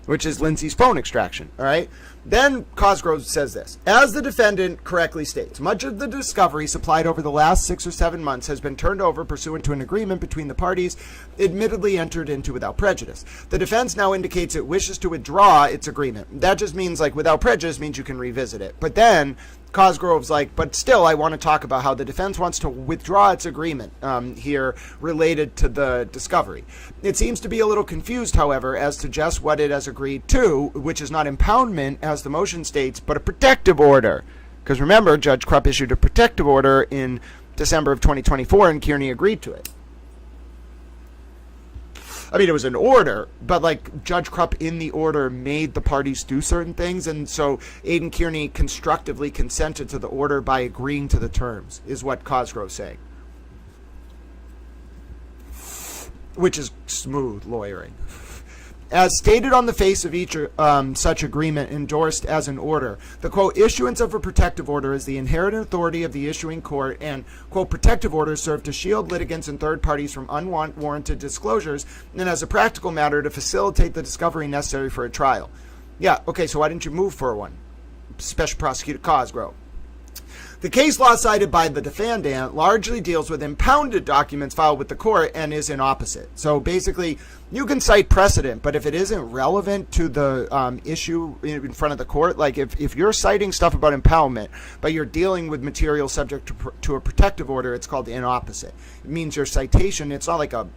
which is Lindsay's phone extraction. All right. Then Cosgrove says this: as the defendant correctly states, much of the discovery supplied over the last 6 or 7 months has been turned over pursuant to an agreement between the parties, admittedly entered into without prejudice. The defense now indicates it wishes to withdraw its agreement. That just means, like, without prejudice means you can revisit it. But then Cosgrove's like, but still, I want to talk about how the defense wants to withdraw its agreement here related to the discovery. It seems to be a little confused, however, as to just what it has agreed to, which is not impoundment, as the motion states, but a protective order. Because remember, Judge Krupp issued a protective order in December of 2024, and Kearney agreed to it. I mean, it was an order, but like Judge Krupp in the order made the parties do certain things, and so Aidan Kearney constructively consented to the order by agreeing to the terms, is what Cosgrove's saying. Which is smooth lawyering. As stated on the face of each such agreement endorsed as an order, the, quote, issuance of a protective order is the inherent authority of the issuing court, and, quote, protective orders serve to shield litigants and third parties from unwarranted disclosures, and as a practical matter to facilitate the discovery necessary for a trial. Yeah, okay, so why didn't you move for one? Special Prosecutor Cosgrove. The case law cited by the defendant largely deals with impounded documents filed with the court and is in opposite. So basically, you can cite precedent, but if it isn't relevant to the issue in front of the court, like if you're citing stuff about impoundment, but you're dealing with material subject to a protective order, it's called in opposite. It means your citation, it's not like a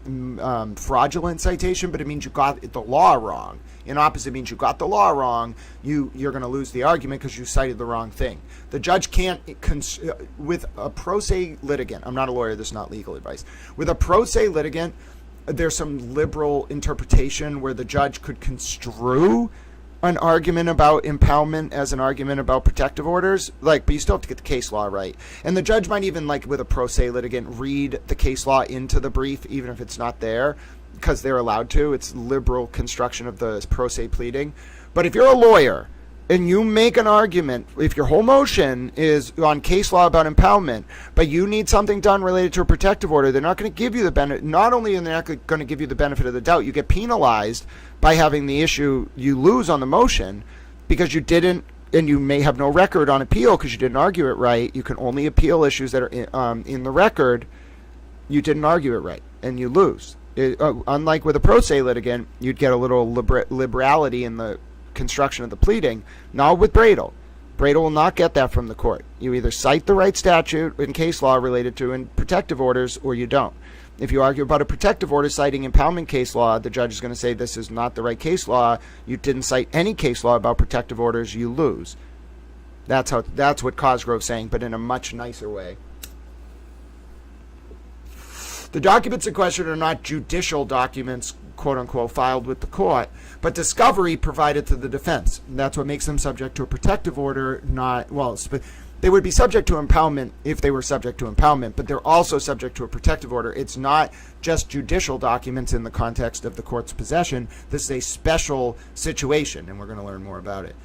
fraudulent citation, but it means you got the law wrong. In opposite means you got the law wrong, you're going to lose the argument because you cited the wrong thing. The judge can't, with a pro se litigant, I'm not a lawyer, this is not legal advice. With a pro se litigant, there's some liberal interpretation where the judge could construe an argument about impoundment as an argument about protective orders, like, but you still have to get the case law right. And the judge might even, like with a pro se litigant, read the case law into the brief, even if it's not there, because they're allowed to. It's liberal construction of the pro se pleading. But if you're a lawyer and you make an argument, if your whole motion is on case law about impoundment, but you need something done related to a protective order, they're not going to give you the benefit. Not only are they not going to give you the benefit of the doubt, you get penalized by having the issue, you lose on the motion because you didn't, and you may have no record on appeal because you didn't argue it right. You can only appeal issues that are in the record. You didn't argue it right, and you lose. Unlike with a pro se litigant, you'd get a little liberality in the construction of the pleading. Not with Broyles. Broyles will not get that from the court. You either cite the right statute in case law related to in protective orders, or you don't. If you argue about a protective order citing impoundment case law, the judge is going to say this is not the right case law. You didn't cite any case law about protective orders, you lose. That's what Cosgrove's saying, but in a much nicer way. The documents in question are not judicial documents, quote-unquote, filed with the court, but discovery provided to the defense. And that's what makes them subject to a protective order, they would be subject to impoundment if they were subject to impoundment, but they're also subject to a protective order. It's not just judicial documents in the context of the court's possession. This is a special situation, and we're going to learn more about it.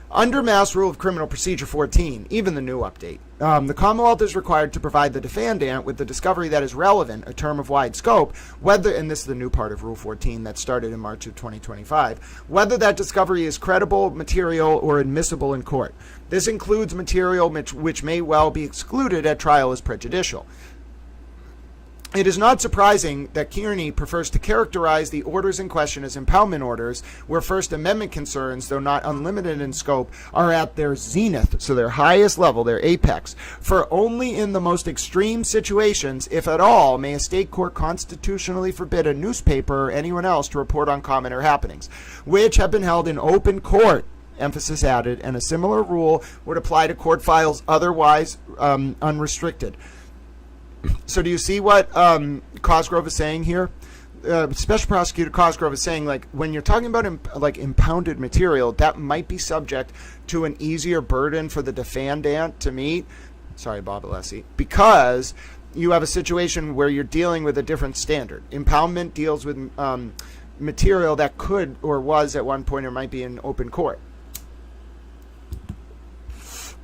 Under Mass Rule of Criminal Procedure 14, even the new update, the Commonwealth is required to provide the defendant with the discovery that is relevant, a term of wide scope, whether, and this is the new part of Rule 14 that started in March of 2025, whether that discovery is credible, material, or admissible in court. This includes material which may well be excluded at trial as prejudicial. It is not surprising that Kearney prefers to characterize the orders in question as impoundment orders, where First Amendment concerns, though not unlimited in scope, are at their zenith, so their highest level, their apex. For only in the most extreme situations, if at all, may a state court constitutionally forbid a newspaper or anyone else to report on comment or happenings, which have been held in open court, emphasis added, and a similar rule would apply to court files otherwise unrestricted. So do you see what Cosgrove is saying here? Special Prosecutor Cosgrove is saying, like, when you're talking about impounded material, that might be subject to an easier burden for the defendant to meet. Sorry, Bob Alessi. Because you have a situation where you're dealing with a different standard. Impoundment deals with material that could or was at one point or might be in open court.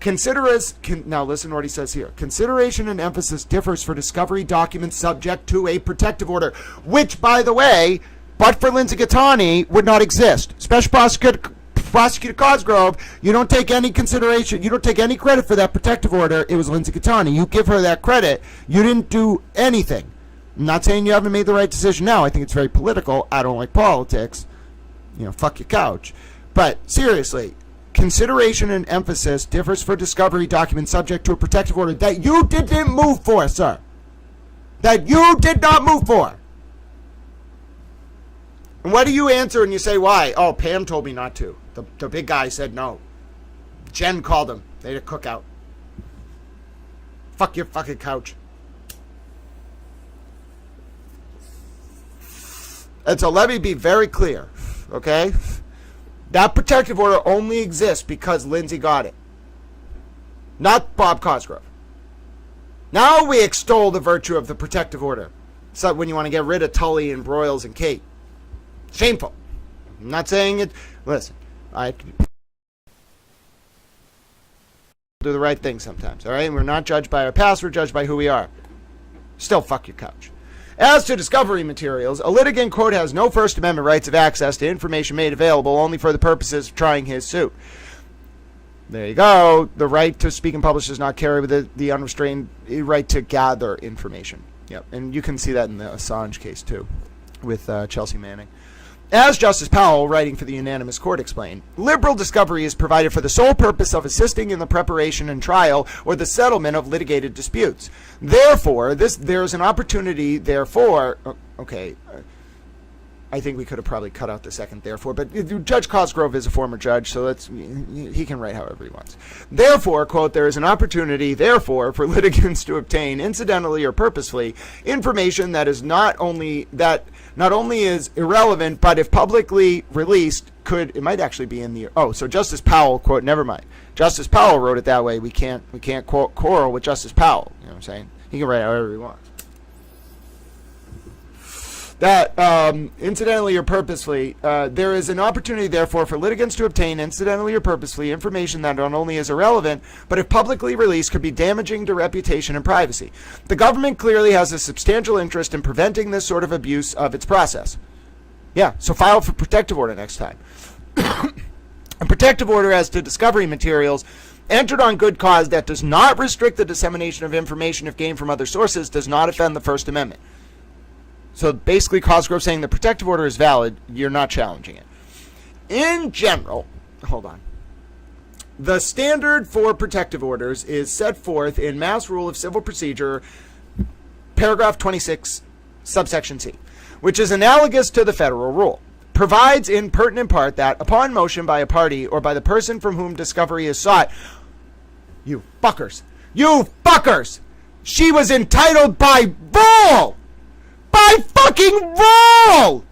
Now listen to what he says here. Consideration and emphasis differs for discovery documents subject to a protective order, which, by the way, but for Lindsay Gattani, would not exist. Special Prosecutor Cosgrove, you don't take any consideration, you don't take any credit for that protective order. It was Lindsay Gattani. You give her that credit. You didn't do anything. I'm not saying you haven't made the right decision now. I think it's very political. I don't like politics. Fuck your couch. But seriously, consideration and emphasis differs for discovery documents subject to a protective order that you didn't move for, sir. That you did not move for. And what do you answer and you say, why? Oh, Pam told me not to. The big guy said no. Jen called him. They had a cookout. Fuck your fucking couch. And so let me be very clear, okay? That protective order only exists because Lindsay got it. Not Bob Cosgrove. Now we extol the virtue of the protective order. So when you want to get rid of Tully and Broyles and Kate. Shameful. I'm not saying it. Listen, I do the right thing sometimes, all right? We're not judged by our past, we're judged by who we are. Still, fuck your couch. As to discovery materials, a litigant, quote, has no First Amendment rights of access to information made available only for the purposes of trying his suit. There you go. The right to speak and publish does not carry with the unrestrained right to gather information. Yep, and you can see that in the Assange case, too, with Chelsea Manning. As Justice Powell, writing for the unanimous court, explained, liberal discovery is provided for the sole purpose of assisting in the preparation and trial or the settlement of litigated disputes. Therefore, there's an opportunity, therefore, I think we could have probably cut out the second therefore, but Judge Cosgrove is a former judge, so he can write however he wants. Therefore, quote, there is an opportunity, therefore, for litigants to obtain, incidentally or purposefully, information that is not only is irrelevant, but if publicly released, it might actually be in the, so Justice Powell, quote, never mind. Justice Powell wrote it that way. We can't quote quarrel with Justice Powell. You know what I'm saying? He can write however he wants. That, incidentally or purposefully, there is an opportunity, therefore, for litigants to obtain, incidentally or purposefully, information that not only is irrelevant, but if publicly released, could be damaging to reputation and privacy. The government clearly has a substantial interest in preventing this sort of abuse of its process. Yeah, so file for protective order next time. A protective order as to discovery materials entered on good cause that does not restrict the dissemination of information if gained from other sources does not offend the First Amendment. So basically, Cosgrove saying the protective order is valid, you're not challenging it. In general, hold on. The standard for protective orders is set forth in Mass Rule of Civil Procedure, paragraph 26, subsection C, which is analogous to the federal rule. Provides in pertinent part that upon motion by a party or by the person from whom discovery is sought, you fuckers, she was entitled by rule! By fucking rule!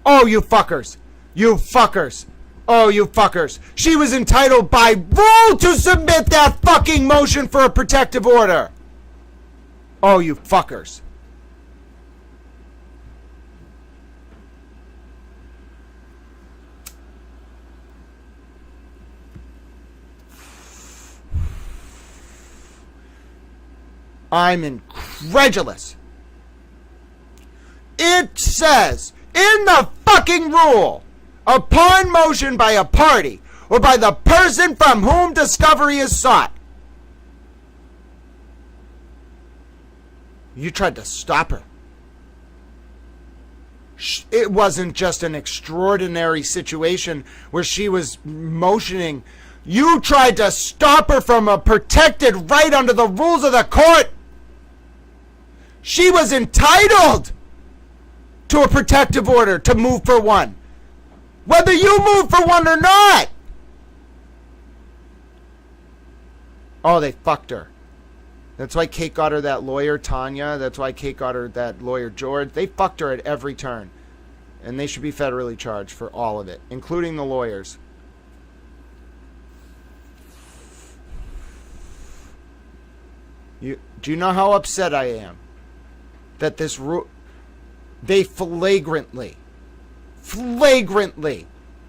Oh, you fuckers. Oh, you fuckers. She was entitled by rule to submit that fucking motion for a protective order. Oh, you fuckers. I'm incredulous. It says in the fucking rule, upon motion by a party or by the person from whom discovery is sought. You tried to stop her. It wasn't just an extraordinary situation where she was motioning. You tried to stop her from a protected right under the rules of the court. She was entitled to a protective order to move for one, whether you move for one or not. Oh, they fucked her. That's why Kate got her that lawyer, Tanya. That's why Kate got her that lawyer, George. They fucked her at every turn. And they should be federally charged for all of it, including the lawyers. Do you know how upset I am that this rule... They flagrantly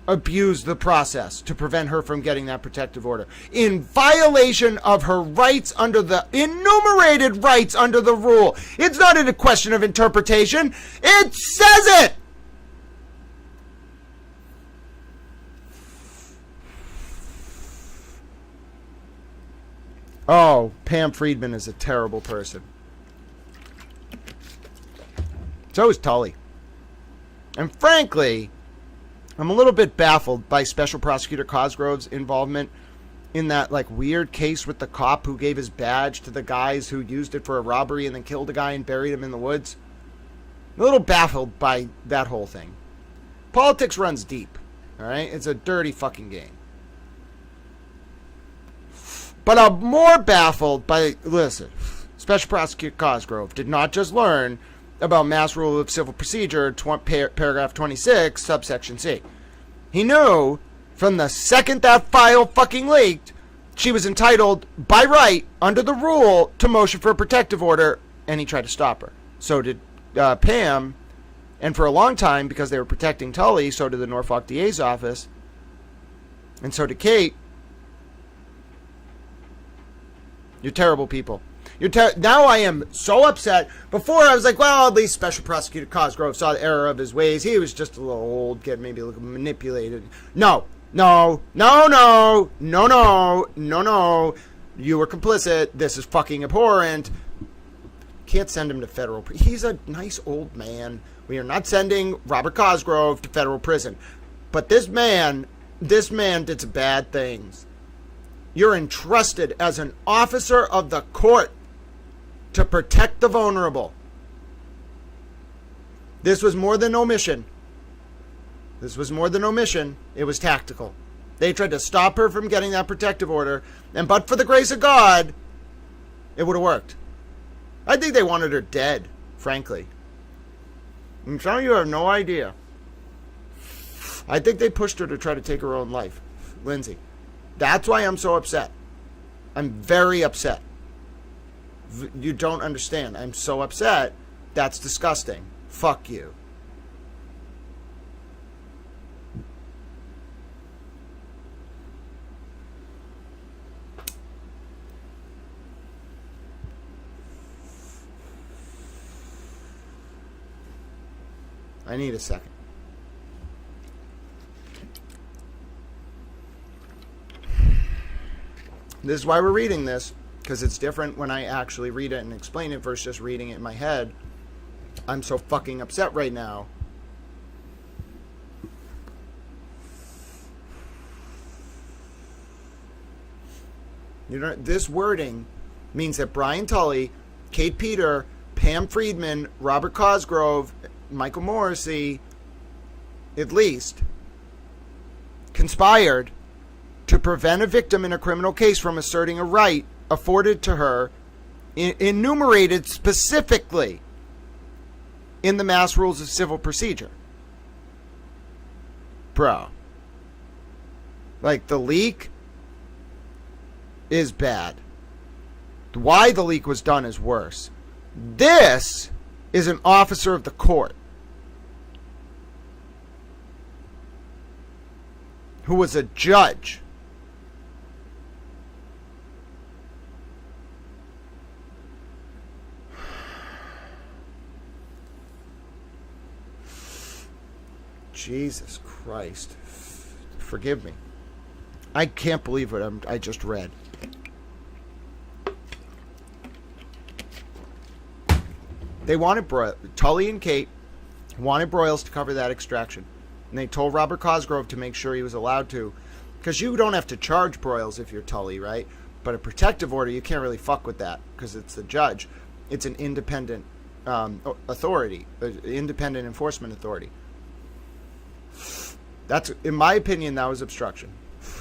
abused the process to prevent her from getting that protective order in violation of her rights under the enumerated rights under the rule. It's not a question of interpretation. It says it. Oh, Pam Friedman is a terrible person. So is Tully. And frankly, I'm a little bit baffled by Special Prosecutor Cosgrove's involvement in that like weird case with the cop who gave his badge to the guys who used it for a robbery and then killed a guy and buried him in the woods. I'm a little baffled by that whole thing. Politics runs deep, all right? It's a dirty fucking game. But I'm more baffled by, listen, Special Prosecutor Cosgrove did not just learn about Mass Rule of Civil Procedure, paragraph 26, subsection C. He knew from the second that file fucking leaked, she was entitled, by right, under the rule, to motion for a protective order, and he tried to stop her. So did Pam, and for a long time, because they were protecting Tully, so did the Norfolk DA's office, and so did Kate. You're terrible people. Now I am so upset. Before I was like, well, at least Special Prosecutor Cosgrove saw the error of his ways. He was just a little old, getting maybe a little manipulated. No. You were complicit. This is fucking abhorrent. Can't send him to federal prison. He's a nice old man. We are not sending Robert Cosgrove to federal prison. But this man did some bad things. You're entrusted as an officer of the court to protect the vulnerable. This was more than omission. It was tactical. They tried to stop her from getting that protective order, and but for the grace of God, it would have worked. I think they wanted her dead, frankly. And some of you have no idea. I think they pushed her to try to take her own life. Lindsay. That's why I'm so upset. I'm very upset. You don't understand. I'm so upset. That's disgusting. Fuck you. I need a second. This is why we're reading this, because it's different when I actually read it and explain it versus just reading it in my head. I'm so fucking upset right now. You know, this wording means that Brian Tully, Kate Peter, Pam Friedman, Robert Cosgrove, Michael Morrissey, at least, conspired to prevent a victim in a criminal case from asserting a right afforded to her, enumerated specifically in the Mass Rules of Civil Procedure. Bro. Like, the leak is bad. Why the leak was done is worse. This is an officer of the court who was a judge. Jesus Christ. Forgive me. I can't believe what I just read. They wanted Tully and Kate wanted Broyles to cover that extraction. And they told Robert Cosgrove to make sure he was allowed to. Because you don't have to charge Broyles if you're Tully, right? But a protective order, you can't really fuck with that. Because it's the judge. It's an independent authority. Independent enforcement authority. That's, in my opinion, that was obstruction.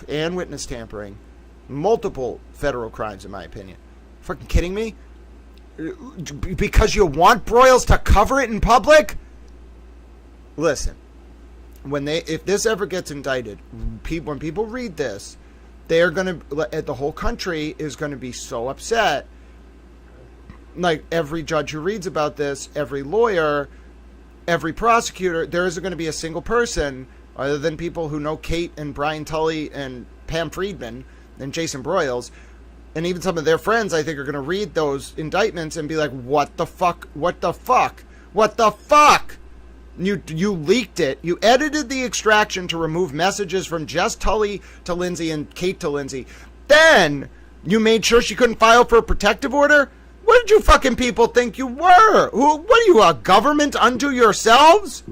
And witness tampering. Multiple federal crimes, in my opinion. Fucking kidding me? Because you want Broyles to cover it in public? Listen. If this ever gets indicted, when people read this, they're going to, the whole country is going to be so upset. Like, every judge who reads about this, every lawyer, every prosecutor, there isn't going to be a single person other than people who know Kate and Brian Tully and Pam Friedman and Jason Broyles, and even some of their friends, I think, are going to read those indictments and be like, what the fuck? What the fuck? What the fuck? You leaked it. You edited the extraction to remove messages from just Tully to Lindsay and Kate to Lindsay. Then You made sure she couldn't file for a protective order? What did you fucking people think you were? What are you, a government unto yourselves?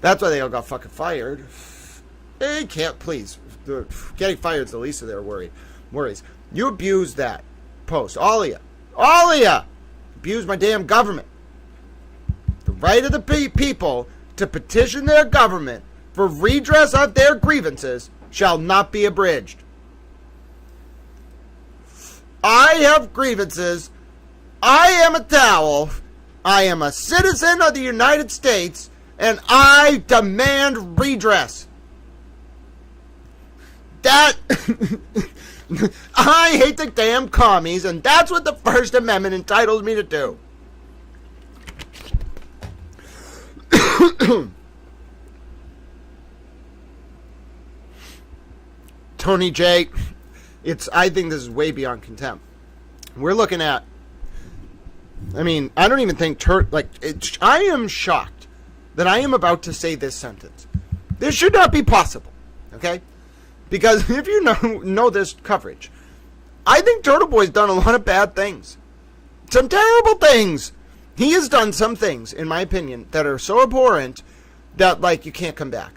That's why they all got fucking fired. They can't, please. Getting fired is the least of their worries. You abused that post. All of you. Abused my damn government. The right of the people to petition their government for redress of their grievances shall not be abridged. I have grievances. I am a towel. I am a citizen of the United States, and I demand redress. That I hate the damn commies, and that's what the First Amendment entitles me to do. Tony J, I think this is way beyond contempt. We're looking at, I don't even think, I am shocked that I am about to say this sentence. This should not be possible, okay? Because if you know this coverage, I think Turtle Boy's done a lot of bad things. Some terrible things. He has done some things, in my opinion, that are so abhorrent that, you can't come back.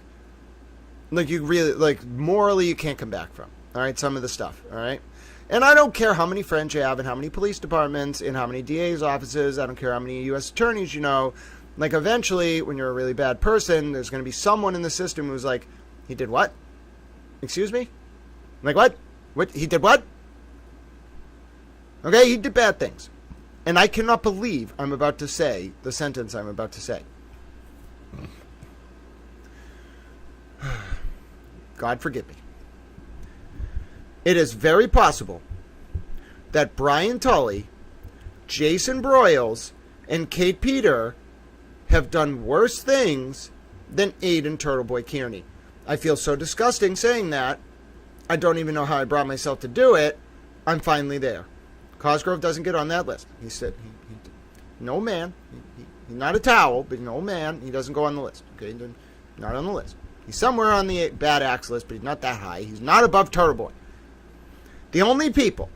You really, morally you can't come back from. All right, some of the stuff, all right? And I don't care how many friends you have and how many police departments and how many DA's offices. I don't care how many U.S. attorneys you know. Eventually, when you're a really bad person, there's going to be someone in the system who's like, he did what? Excuse me? What? What? He did what? Okay, he did bad things. And I cannot believe I'm about to say the sentence I'm about to say. God forgive me. It is very possible that Brian Tully, Jason Broyles, and Kate Peter have done worse things than Aiden Turtleboy Kearney. I feel so disgusting saying that. I don't even know how I brought myself to do it. I'm finally there. Cosgrove doesn't get on that list. He said, no man. He's not a towel, but no man. He doesn't go on the list. Okay, not on the list. He's somewhere on the bad acts list, but he's not that high. He's not above Turtleboy. The only people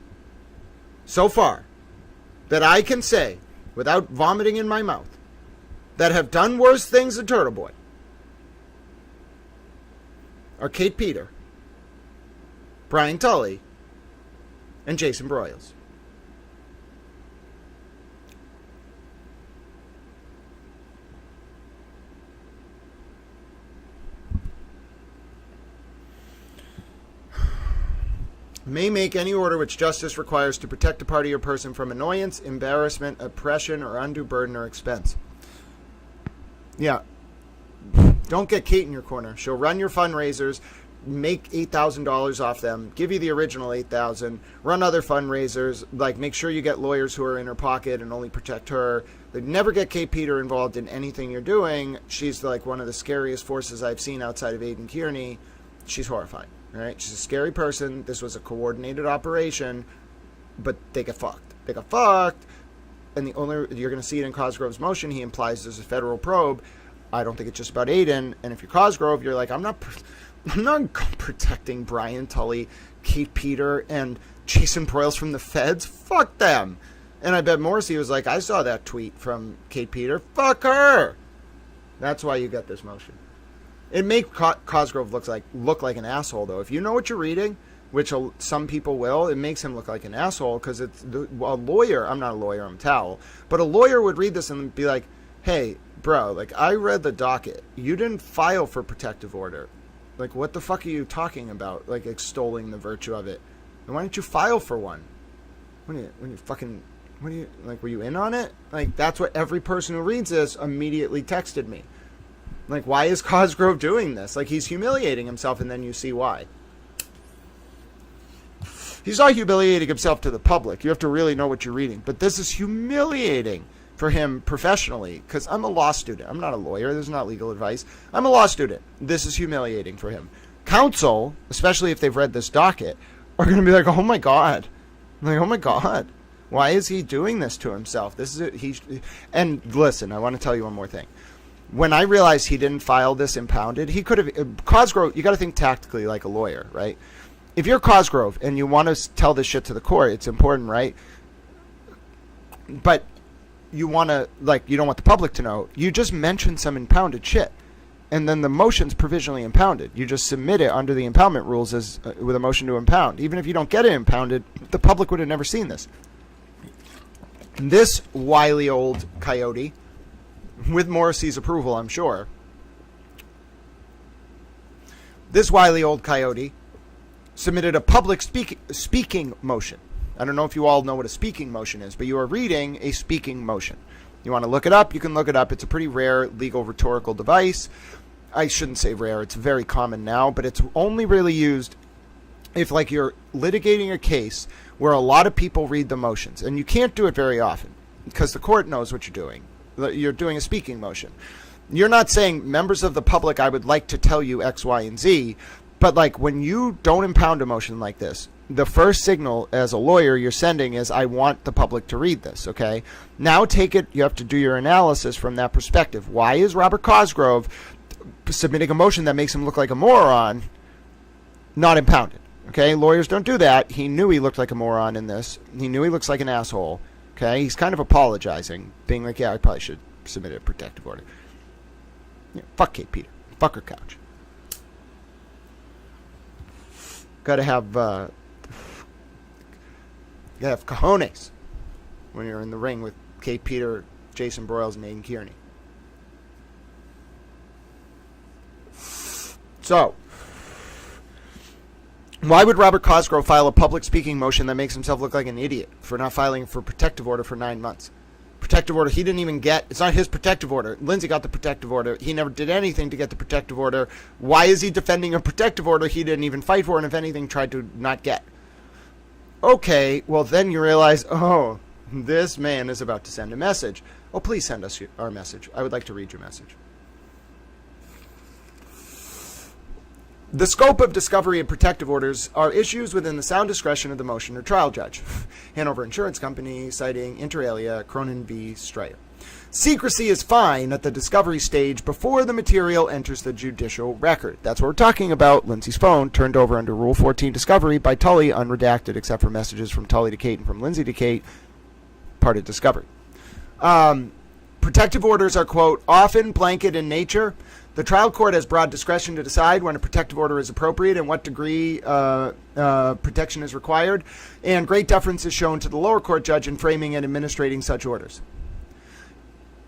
so far that I can say, without vomiting in my mouth, that have done worse things than Turtleboy are Kate Peter, Brian Tully, and Jason Broyles. May make any order which justice requires to protect a party or person from annoyance, embarrassment, oppression, or undue burden or expense. Yeah. Don't get Kate in your corner. She'll run your fundraisers, make $8,000 off them, give you the original $8,000, run other fundraisers, make sure you get lawyers who are in her pocket and only protect her. They'd never get Kate Peter involved in anything you're doing. She's one of the scariest forces I've seen outside of Aiden Kearney. She's horrifying. Right? She's a scary person. This was a coordinated operation, but they get fucked. They got fucked, and you're going to see it in Cosgrove's motion. He implies there's a federal probe. I don't think it's just about Aiden. And if you're Cosgrove, you're like, I'm not protecting Brian Tully, Kate Peter, and Jason Broyles from the feds. Fuck them. And I bet Morrissey was like, I saw that tweet from Kate Peter. Fuck her. That's why you got this motion. It makes Cosgrove look like an asshole, though. If you know what you're reading, which some people will, it makes him look like an asshole because it's a lawyer. I'm not a lawyer, I'm a towel. But a lawyer would read this and be like, hey, bro, I read the docket. You didn't file for protective order. What the fuck are you talking about? Extolling the virtue of it. And why didn't you file for one? Were you in on it? That's what every person who reads this immediately texted me. Why is Cosgrove doing this? He's humiliating himself, and then you see why. He's not humiliating himself to the public. You have to really know what you're reading. But this is humiliating for him professionally, because I'm a law student. I'm not a lawyer. This is not legal advice. I'm a law student. This is humiliating for him. Counsel, especially if they've read this docket, are going to be like, oh my God. Oh my God. Why is he doing this to himself? And listen, I want to tell you one more thing. When I realized he didn't file this impounded, he could have... Cosgrove, you got to think tactically like a lawyer, right? if you're Cosgrove and you want to tell this shit to the court, it's important, right? But you want to, like, you don't want the public to know. You just mention some impounded shit. And then the motion's provisionally impounded. You just submit it under the impoundment rules as with a motion to impound. Even if you don't get it impounded, the public would have never seen this. This wily old coyote, with Morrissey's approval, I'm sure, this wily old coyote submitted a public speaking motion. I don't know if you all know what a speaking motion is, but you are reading a speaking motion. You want to look it up? You can look it up. It's a pretty rare legal rhetorical device. I shouldn't say rare. It's very common now, but it's only really used if, like, you're litigating a case where a lot of people read the motions. And you can't do it very often because the court knows what you're doing. You're doing a speaking motion. You're not saying, members of the public, I would like to tell you X, Y, and Z. But, like, when you don't impound a motion like this, the first signal as a lawyer you're sending is, I want the public to read this, okay? Now take it, you have to do your analysis from that perspective. Why is Robert Cosgrove submitting a motion that makes him look like a moron not impounded? Okay, lawyers don't do that. He knew he looked like a moron in this. He knew he looks like an asshole. Okay, he's kind of apologizing, being like, yeah, I probably should submit a protective order. Yeah, fuck Kate Peter. Fuck her couch. Gotta have cojones when you're in the ring with Kate Peter, Jason Broyles, and Aiden Kearney. So, why would Robert Cosgrove file a public speaking motion that makes himself look like an idiot for not filing for protective order for 9 months? Protective order he didn't even get. It's not his protective order. Lindsay got the protective order. He never did anything to get the protective order. Why is he defending a protective order he didn't even fight for and, if anything, tried to not get? Okay, well, then you realize, oh, this man is about to send a message. Oh, please send us our message. I would like to read your message. The scope of discovery and protective orders are issues within the sound discretion of the motion or trial judge. Hanover Insurance Company, citing inter alia Cronin v. Strayer. Secrecy is fine at the discovery stage before the material enters the judicial record. That's what we're talking about. Lindsay's phone turned over under Rule 14 discovery by Tully, unredacted except for messages from Tully to Kate and from Lindsay to Kate, part of discovery. Protective orders are, quote, often blanket in nature. The trial court has broad discretion to decide when a protective order is appropriate and what degree protection is required, and great deference is shown to the lower court judge in framing and administrating such orders.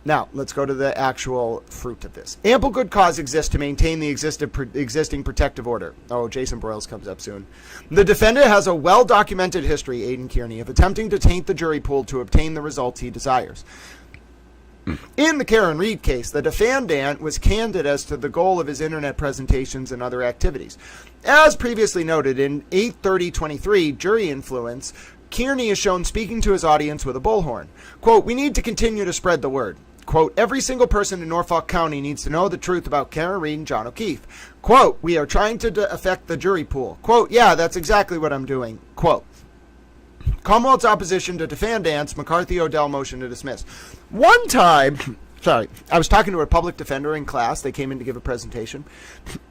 Now, let's go to the actual fruit of this. Ample good cause exists to maintain the existing protective order. Oh, Jason Broyles comes up soon. The defendant has a well-documented history, Aiden Kearney, of attempting to taint the jury pool to obtain the results he desires. In the Karen Reed case, the defendant was candid as to the goal of his internet presentations and other activities. As previously noted in 830-23, Jury Influence, Kearney is shown speaking to his audience with a bullhorn. Quote, we need to continue to spread the word. Quote, every single person in Norfolk County needs to know the truth about Karen Reed and John O'Keefe. Quote, we are trying to affect the jury pool. Quote, yeah, that's exactly what I'm doing. Quote, Commonwealth's opposition to defendant's McCarthy-Odell motion to dismiss. One time, I was talking to a public defender in class. They came in to give a presentation.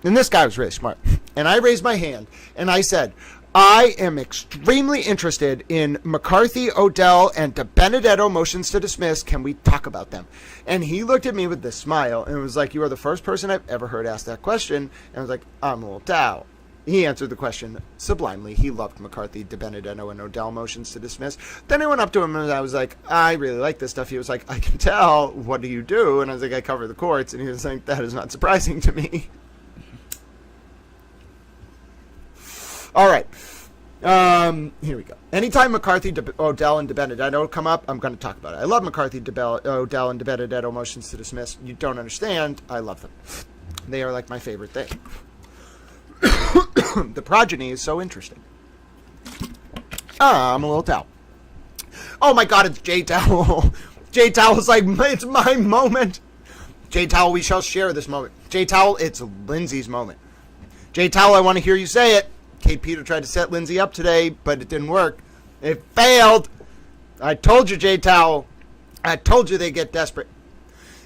And this guy was really smart. And I raised my hand and I said, I am extremely interested in McCarthy, Odell, and DiBenedetto motions to dismiss. Can we talk about them? And he looked at me with this smile and was like, you are the first person I've ever heard ask that question. And I was like, I'm a little Dow. He answered the question sublimely. He loved McCarthy, DiBenedetto, and Odell motions to dismiss. Then I went up to him and I was like, I really like this stuff. He was like, I can tell. What do you do? And I was like, I cover the courts. And he was like, that is not surprising to me. All right. Here we go. Anytime McCarthy, Odell, and DiBenedetto come up, I'm going to talk about it. I love McCarthy, Odell, and DiBenedetto motions to dismiss. You don't understand. I love them. They are like my favorite thing. The progeny is so interesting. I'm a little towel. Oh my God, it's Jay Towel. Jay Towel's like, it's my moment. Jay Towel, we shall share this moment. Jay Towel, it's Lindsay's moment. Jay Towel, I want to hear you say it. Kate Peter tried to set Lindsay up today, but it didn't work. It failed. I told you, Jay Towel. I told you they get desperate.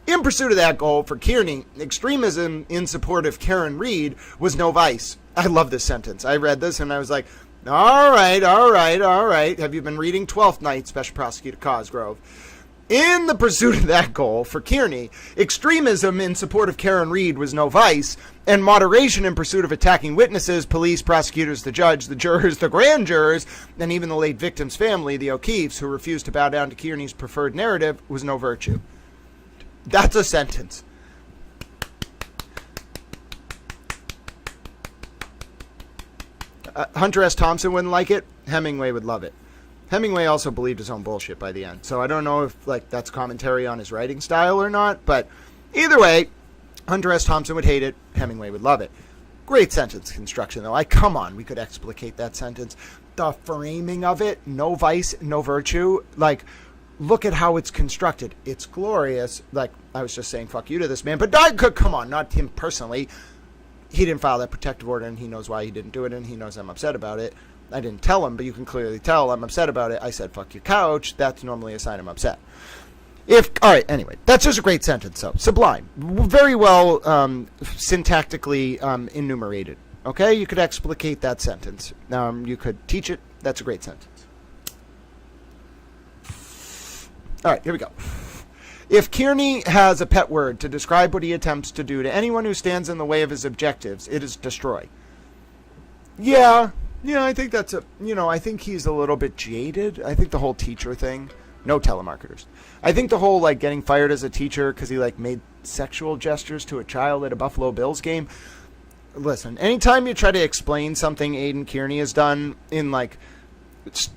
In pursuit of that goal, for Kearney, extremism in support of Karen Reed was no vice. I love this sentence. I read this and I was like, all right. Have you been reading 12th Night, Special Prosecutor Cosgrove? In the pursuit of that goal, for Kearney, extremism in support of Karen Reed was no vice, and moderation in pursuit of attacking witnesses, police, prosecutors, the judge, the jurors, the grand jurors, and even the late victim's family, the O'Keefes, who refused to bow down to Kearney's preferred narrative, was no virtue. That's a sentence. Hunter S. Thompson wouldn't like it. Hemingway would love it. Hemingway also believed his own bullshit by the end. So I don't know if like that's commentary on his writing style or not. But either way, Hunter S. Thompson would hate it. Hemingway would love it. Great sentence construction, though. Come on, we could explicate that sentence. The framing of it, no vice, no virtue. Like, look at how it's constructed. It's glorious. Like, I was just saying fuck you to this man. But come on, not him personally. He didn't file that protective order, and he knows why he didn't do it, and he knows I'm upset about it. I didn't tell him, but you can clearly tell I'm upset about it. I said, fuck your couch. That's normally a sign I'm upset. All right, anyway, that's just a great sentence, so sublime. Very well syntactically enumerated. Okay, you could explicate that sentence. You could teach it. That's a great sentence. All right, here we go. If Kearney has a pet word to describe what he attempts to do to anyone who stands in the way of his objectives, it is destroy. Yeah, I think that's I think he's a little bit jaded. I think the whole teacher thing, no telemarketers. I think the whole, like, getting fired as a teacher because he, like, made sexual gestures to a child at a Buffalo Bills game. Listen, anytime you try to explain something Aiden Kearney has done in, like,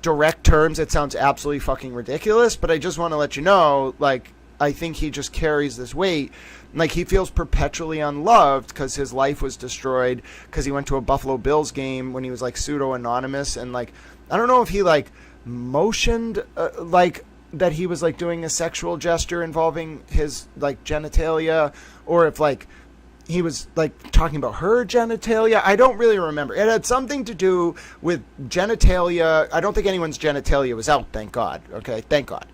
direct terms, it sounds absolutely fucking ridiculous, but I just want to let you know, like, I think he just carries this weight. Like, he feels perpetually unloved because his life was destroyed because he went to a Buffalo Bills game when he was, like, pseudo-anonymous. And, like, I don't know if he, like, motioned, like, that he was, like, doing a sexual gesture involving his, like, genitalia, or if, like, he was, like, talking about her genitalia. I don't really remember. It had something to do with genitalia. I don't think anyone's genitalia was out, thank God. Okay, thank God.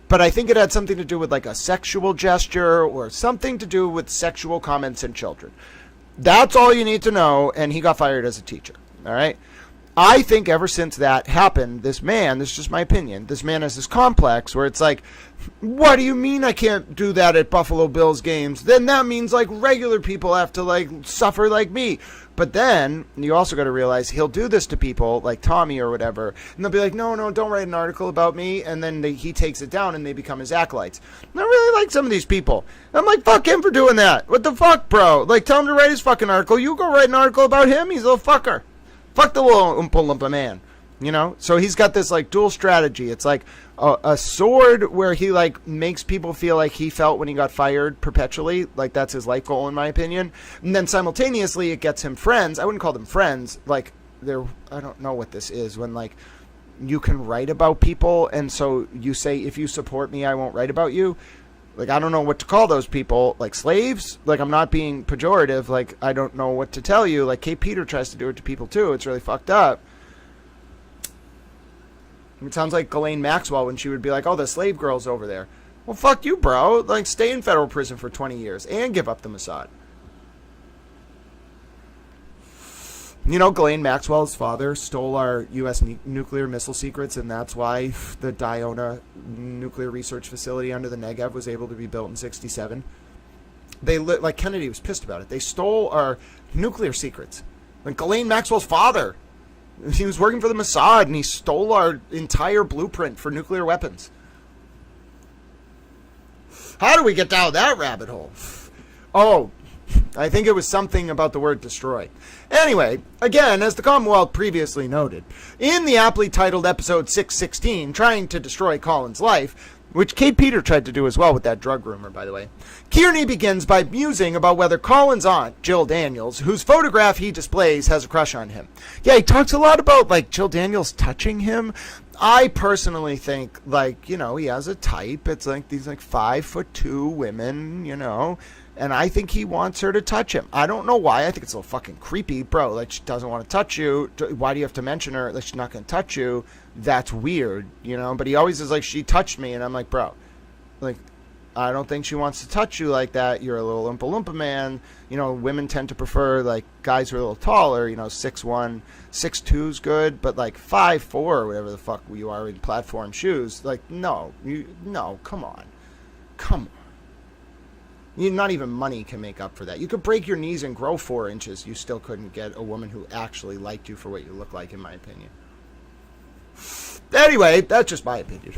But I think it had something to do with, like, a sexual gesture or something to do with sexual comments in children. That's all you need to know, and he got fired as a teacher, all right? I think ever since that happened, this is just my opinion, this man has this complex where it's like, what do you mean I can't do that at Buffalo Bills games? Then that means, like, regular people have to, like, suffer like me. But then you also got to realize he'll do this to people like Tommy or whatever, and they'll be like, no, don't write an article about me. And then he takes it down and they become his acolytes. And I really like some of these people. I'm like, fuck him for doing that. What the fuck, bro? Like, tell him to write his fucking article. You go write an article about him. He's a little fucker. Fuck the little Oompa Loompa man. You know? So he's got this, like, dual strategy. It's like a sword where he, like, makes people feel like he felt when he got fired perpetually. Like, that's his life goal, in my opinion. And then simultaneously it gets him friends. I wouldn't call them friends. Like, I don't know what this is. When, like, you can write about people, and so you say, if you support me, I won't write about you. Like, I don't know what to call those people. Like, slaves? Like, I'm not being pejorative. Like, I don't know what to tell you. Like, Kate Peter tries to do it to people, too. It's really fucked up. It sounds like Ghislaine Maxwell when she would be like, oh, the slave girl's over there. Well, fuck you, bro. Like, stay in federal prison for 20 years and give up the Mossad. You know, Ghislaine Maxwell's father stole our U.S. nuclear missile secrets, and that's why the Diona nuclear research facility under the Negev was able to be built in 1967. Like, Kennedy was pissed about it. They stole our nuclear secrets. Like, Ghislaine Maxwell's father, he was working for the Mossad, and he stole our entire blueprint for nuclear weapons. How do we get down that rabbit hole? Oh, I think it was something about the word destroy. Anyway, again, as the Commonwealth previously noted, in the aptly titled episode 616, Trying to Destroy Colin's Life, which Kate Peter tried to do as well with that drug rumor, by the way, Kearney begins by musing about whether Colin's aunt, Jill Daniels, whose photograph he displays, has a crush on him. Yeah, he talks a lot about, like, Jill Daniels touching him. I personally think, like, you know, he has a type. It's like these, like, 5'2" women, you know, and I think he wants her to touch him. I don't know why. I think it's a little fucking creepy, bro. Like, she doesn't want to touch you. Why do you have to mention her? Like, she's not going to touch you. That's weird, you know? But he always is like, she touched me. And I'm like, bro, like, I don't think she wants to touch you like that. You're a little Oompa Loompa man. You know, women tend to prefer, like, guys who are a little taller. You know, 6'1", 6'2's good, but, like, 5'4", or whatever the fuck you are in platform shoes. Like, no, come on. Not even money can make up for that. You could break your knees and grow 4 inches. You still couldn't get a woman who actually liked you for what you look like, in my opinion. Anyway, that's just my opinion.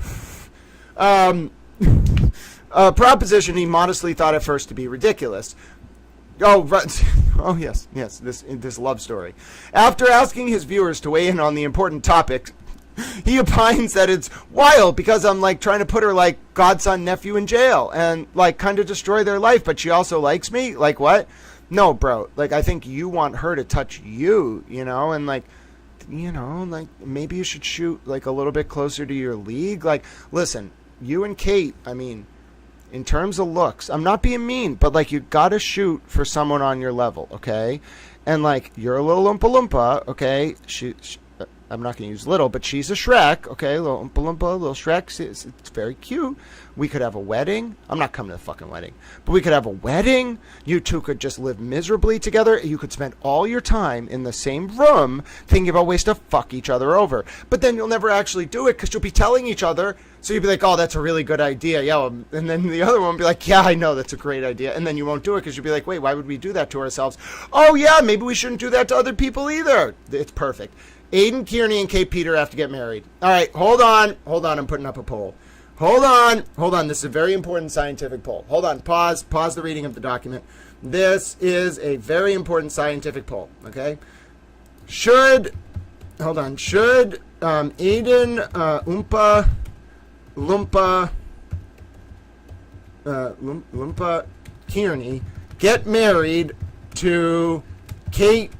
A proposition he modestly thought at first to be ridiculous. Oh, right. Oh yes, this love story. After asking his viewers to weigh in on the important topic, he opines that it's wild because I'm, like, trying to put her, like, godson nephew in jail and, like, kind of destroy their life, but she also likes me? Like, what? No, bro. Like, I think you want her to touch you, you know, and, like, you know, like, maybe you should shoot, like, a little bit closer to your league. Like, listen, you and Kate, I mean, in terms of looks, I'm not being mean, but, like, you gotta shoot for someone on your level, okay? And, like, you're a little Oompa Loompa, okay? I'm not going to use little, but she's a Shrek, okay? Little Oompa Loompa, little Shrek. It's very cute. We could have a wedding. I'm not coming to the fucking wedding. But we could have a wedding. You two could just live miserably together. You could spend all your time in the same room thinking about ways to fuck each other over. But then you'll never actually do it because you'll be telling each other. So you'll be like, oh, that's a really good idea. Yeah. Well, and then the other one will be like, yeah, I know that's a great idea. And then you won't do it because you'll be like, wait, why would we do that to ourselves? Oh, yeah, maybe we shouldn't do that to other people either. It's perfect. Aiden, Kearney, and Kate Peter have to get married. All right, hold on. I'm putting up a poll. Hold on. This is a very important scientific poll. Hold on. Pause the reading of the document. This is a very important scientific poll, okay? Should Aiden, Oompa Loompa Kearney get married to Kate,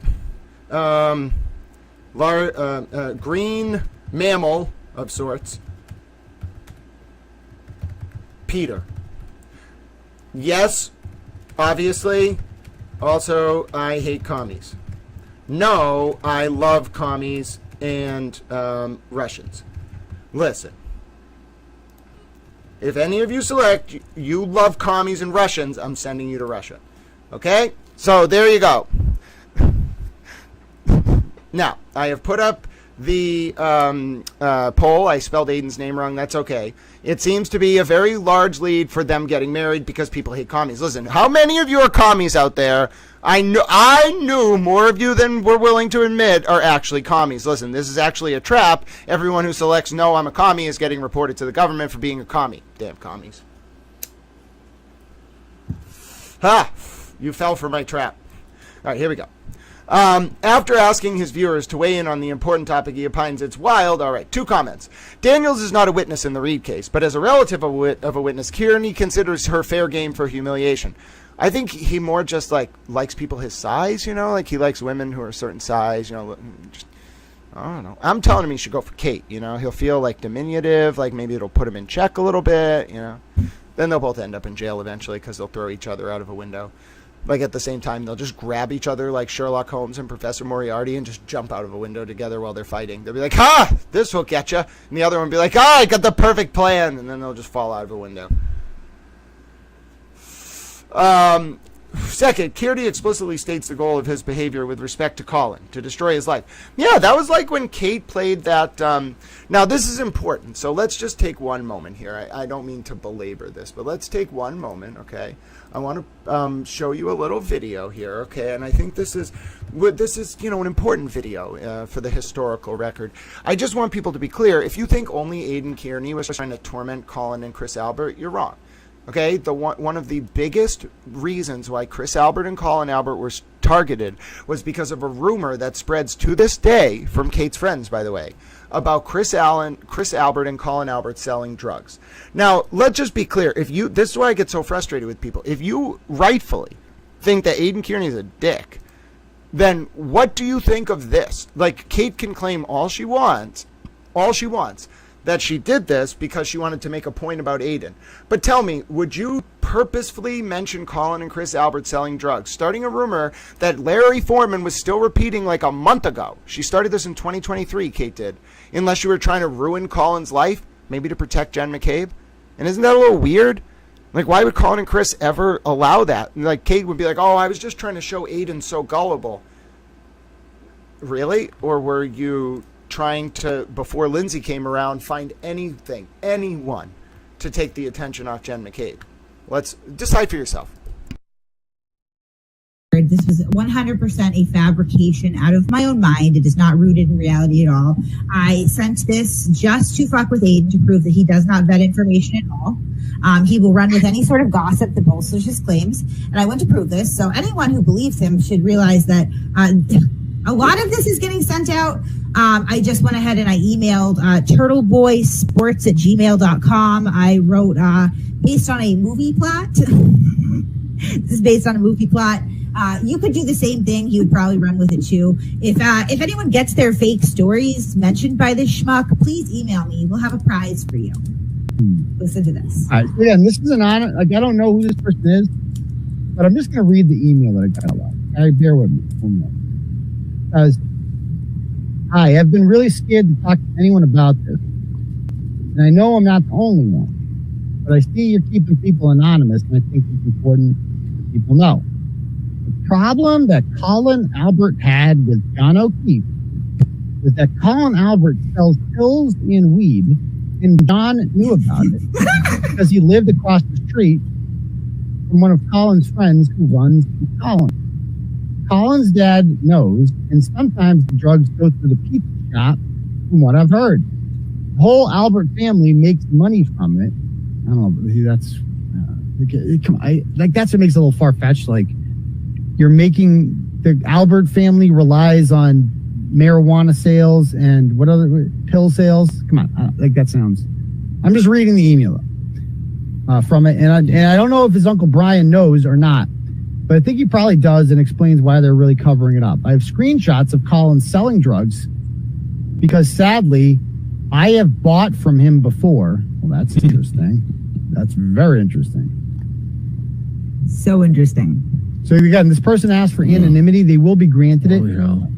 green mammal of sorts, Peter? Yes, obviously. Also, I hate commies. No, I love commies and Russians. Listen, if any of you select you love commies and Russians, I'm sending you to Russia. Okay? So there you go. Now, I have put up the poll. I spelled Aiden's name wrong. That's okay. It seems to be a very large lead for them getting married because people hate commies. Listen, how many of you are commies out there? I knew more of you than we're willing to admit are actually commies. Listen, this is actually a trap. Everyone who selects no, I'm a commie is getting reported to the government for being a commie. Damn commies. Ha! You fell for my trap. All right, here we go. After asking his viewers to weigh in on the important topic, he opines it's wild. All right, 2 comments. Daniels is not a witness in the Reed case, but as a relative of a witness, Kearney considers her fair game for humiliation. I think he more just, like, likes people his size, you know? Like, he likes women who are a certain size, you know? Just, I don't know. I'm telling him he should go for Kate, you know? He'll feel, like, diminutive, like maybe it'll put him in check a little bit, you know? Then they'll both end up in jail eventually because they'll throw each other out of a window. Like, at the same time, they'll just grab each other like Sherlock Holmes and Professor Moriarty and just jump out of a window together while they're fighting. They'll be like, ha! This will get you. And the other one will be like, ah, I got the perfect plan. And then they'll just fall out of a window. Second, Kearney explicitly states the goal of his behavior with respect to Colin, to destroy his life. Yeah, that was like when Kate played that. Now, this is important, so let's just take one moment here. I don't mean to belabor this, but let's take one moment, okay? I want to show you a little video here, okay? And I think this is, you know, an important video for the historical record. I just want people to be clear. If you think only Aiden Kearney was trying to torment Colin and Chris Albert, you're wrong. Okay, one of the biggest reasons why Chris Albert and Colin Albert were targeted was because of a rumor that spreads to this day from Kate's friends, by the way, about Chris Albert and Colin Albert selling drugs. Now, let's just be clear. This is why I get so frustrated with people. If you rightfully think that Aiden Kearney is a dick, then what do you think of this? Like, Kate can claim all she wants, that she did this because she wanted to make a point about Aiden. But tell me, would you purposefully mention Colin and Chris Albert selling drugs, starting a rumor that Larry Foreman was still repeating like a month ago? She started this in 2023, Kate did. Unless you were trying to ruin Colin's life, maybe to protect Jen McCabe. And isn't that a little weird? Like, why would Colin and Chris ever allow that? Like, Kate would be like, oh, I was just trying to show Aiden so gullible. Really? Or were you trying to, before Lindsay came around, find anyone to take the attention off Jen McCabe? Let's decide for yourself. This was 100% a fabrication out of my own mind. It is not rooted in reality at all. I sent this just to fuck with Aiden to prove that he does not vet information at all. He will run with any sort of gossip that bolsters his claims. And I want to prove this. So anyone who believes him should realize that a lot of this is getting sent out. I just went ahead and I emailed turtleboysports@gmail.com. I wrote based on a movie plot. This is based on a movie plot. You could do the same thing. He would probably run with it too. If anyone gets their fake stories mentioned by this schmuck, please email me. We'll have a prize for you. Listen to this. All right. Yeah, and this is an honor. Like, I don't know who this person is, but I'm just going to read the email that I got a lot. All right, bear with me for a moment. Because, hi, I've been really scared to talk to anyone about this. And I know I'm not the only one. But I see you're keeping people anonymous, and I think it's important that people know. The problem that Colin Albert had with John O'Keefe was that Colin Albert sells pills and weed, and John knew about it because he lived across the street from one of Colin's friends who runs Colin. Colin's dad knows, and sometimes the drugs go through the pizza shop, from what I've heard. The whole Albert family makes money from it. I don't know, but that's that's what makes it a little far-fetched. Like, you're making the Albert family relies on marijuana sales and what other pill sales. Come on, that sounds. I'm just reading the email from it, and I don't know if his Uncle Brian knows or not, but I think he probably does and explains why they're really covering it up. I have screenshots of Colin selling drugs because sadly, I have bought from him before. Well, that's interesting. That's very interesting. So interesting. So again, this person asked for anonymity. They will be granted it.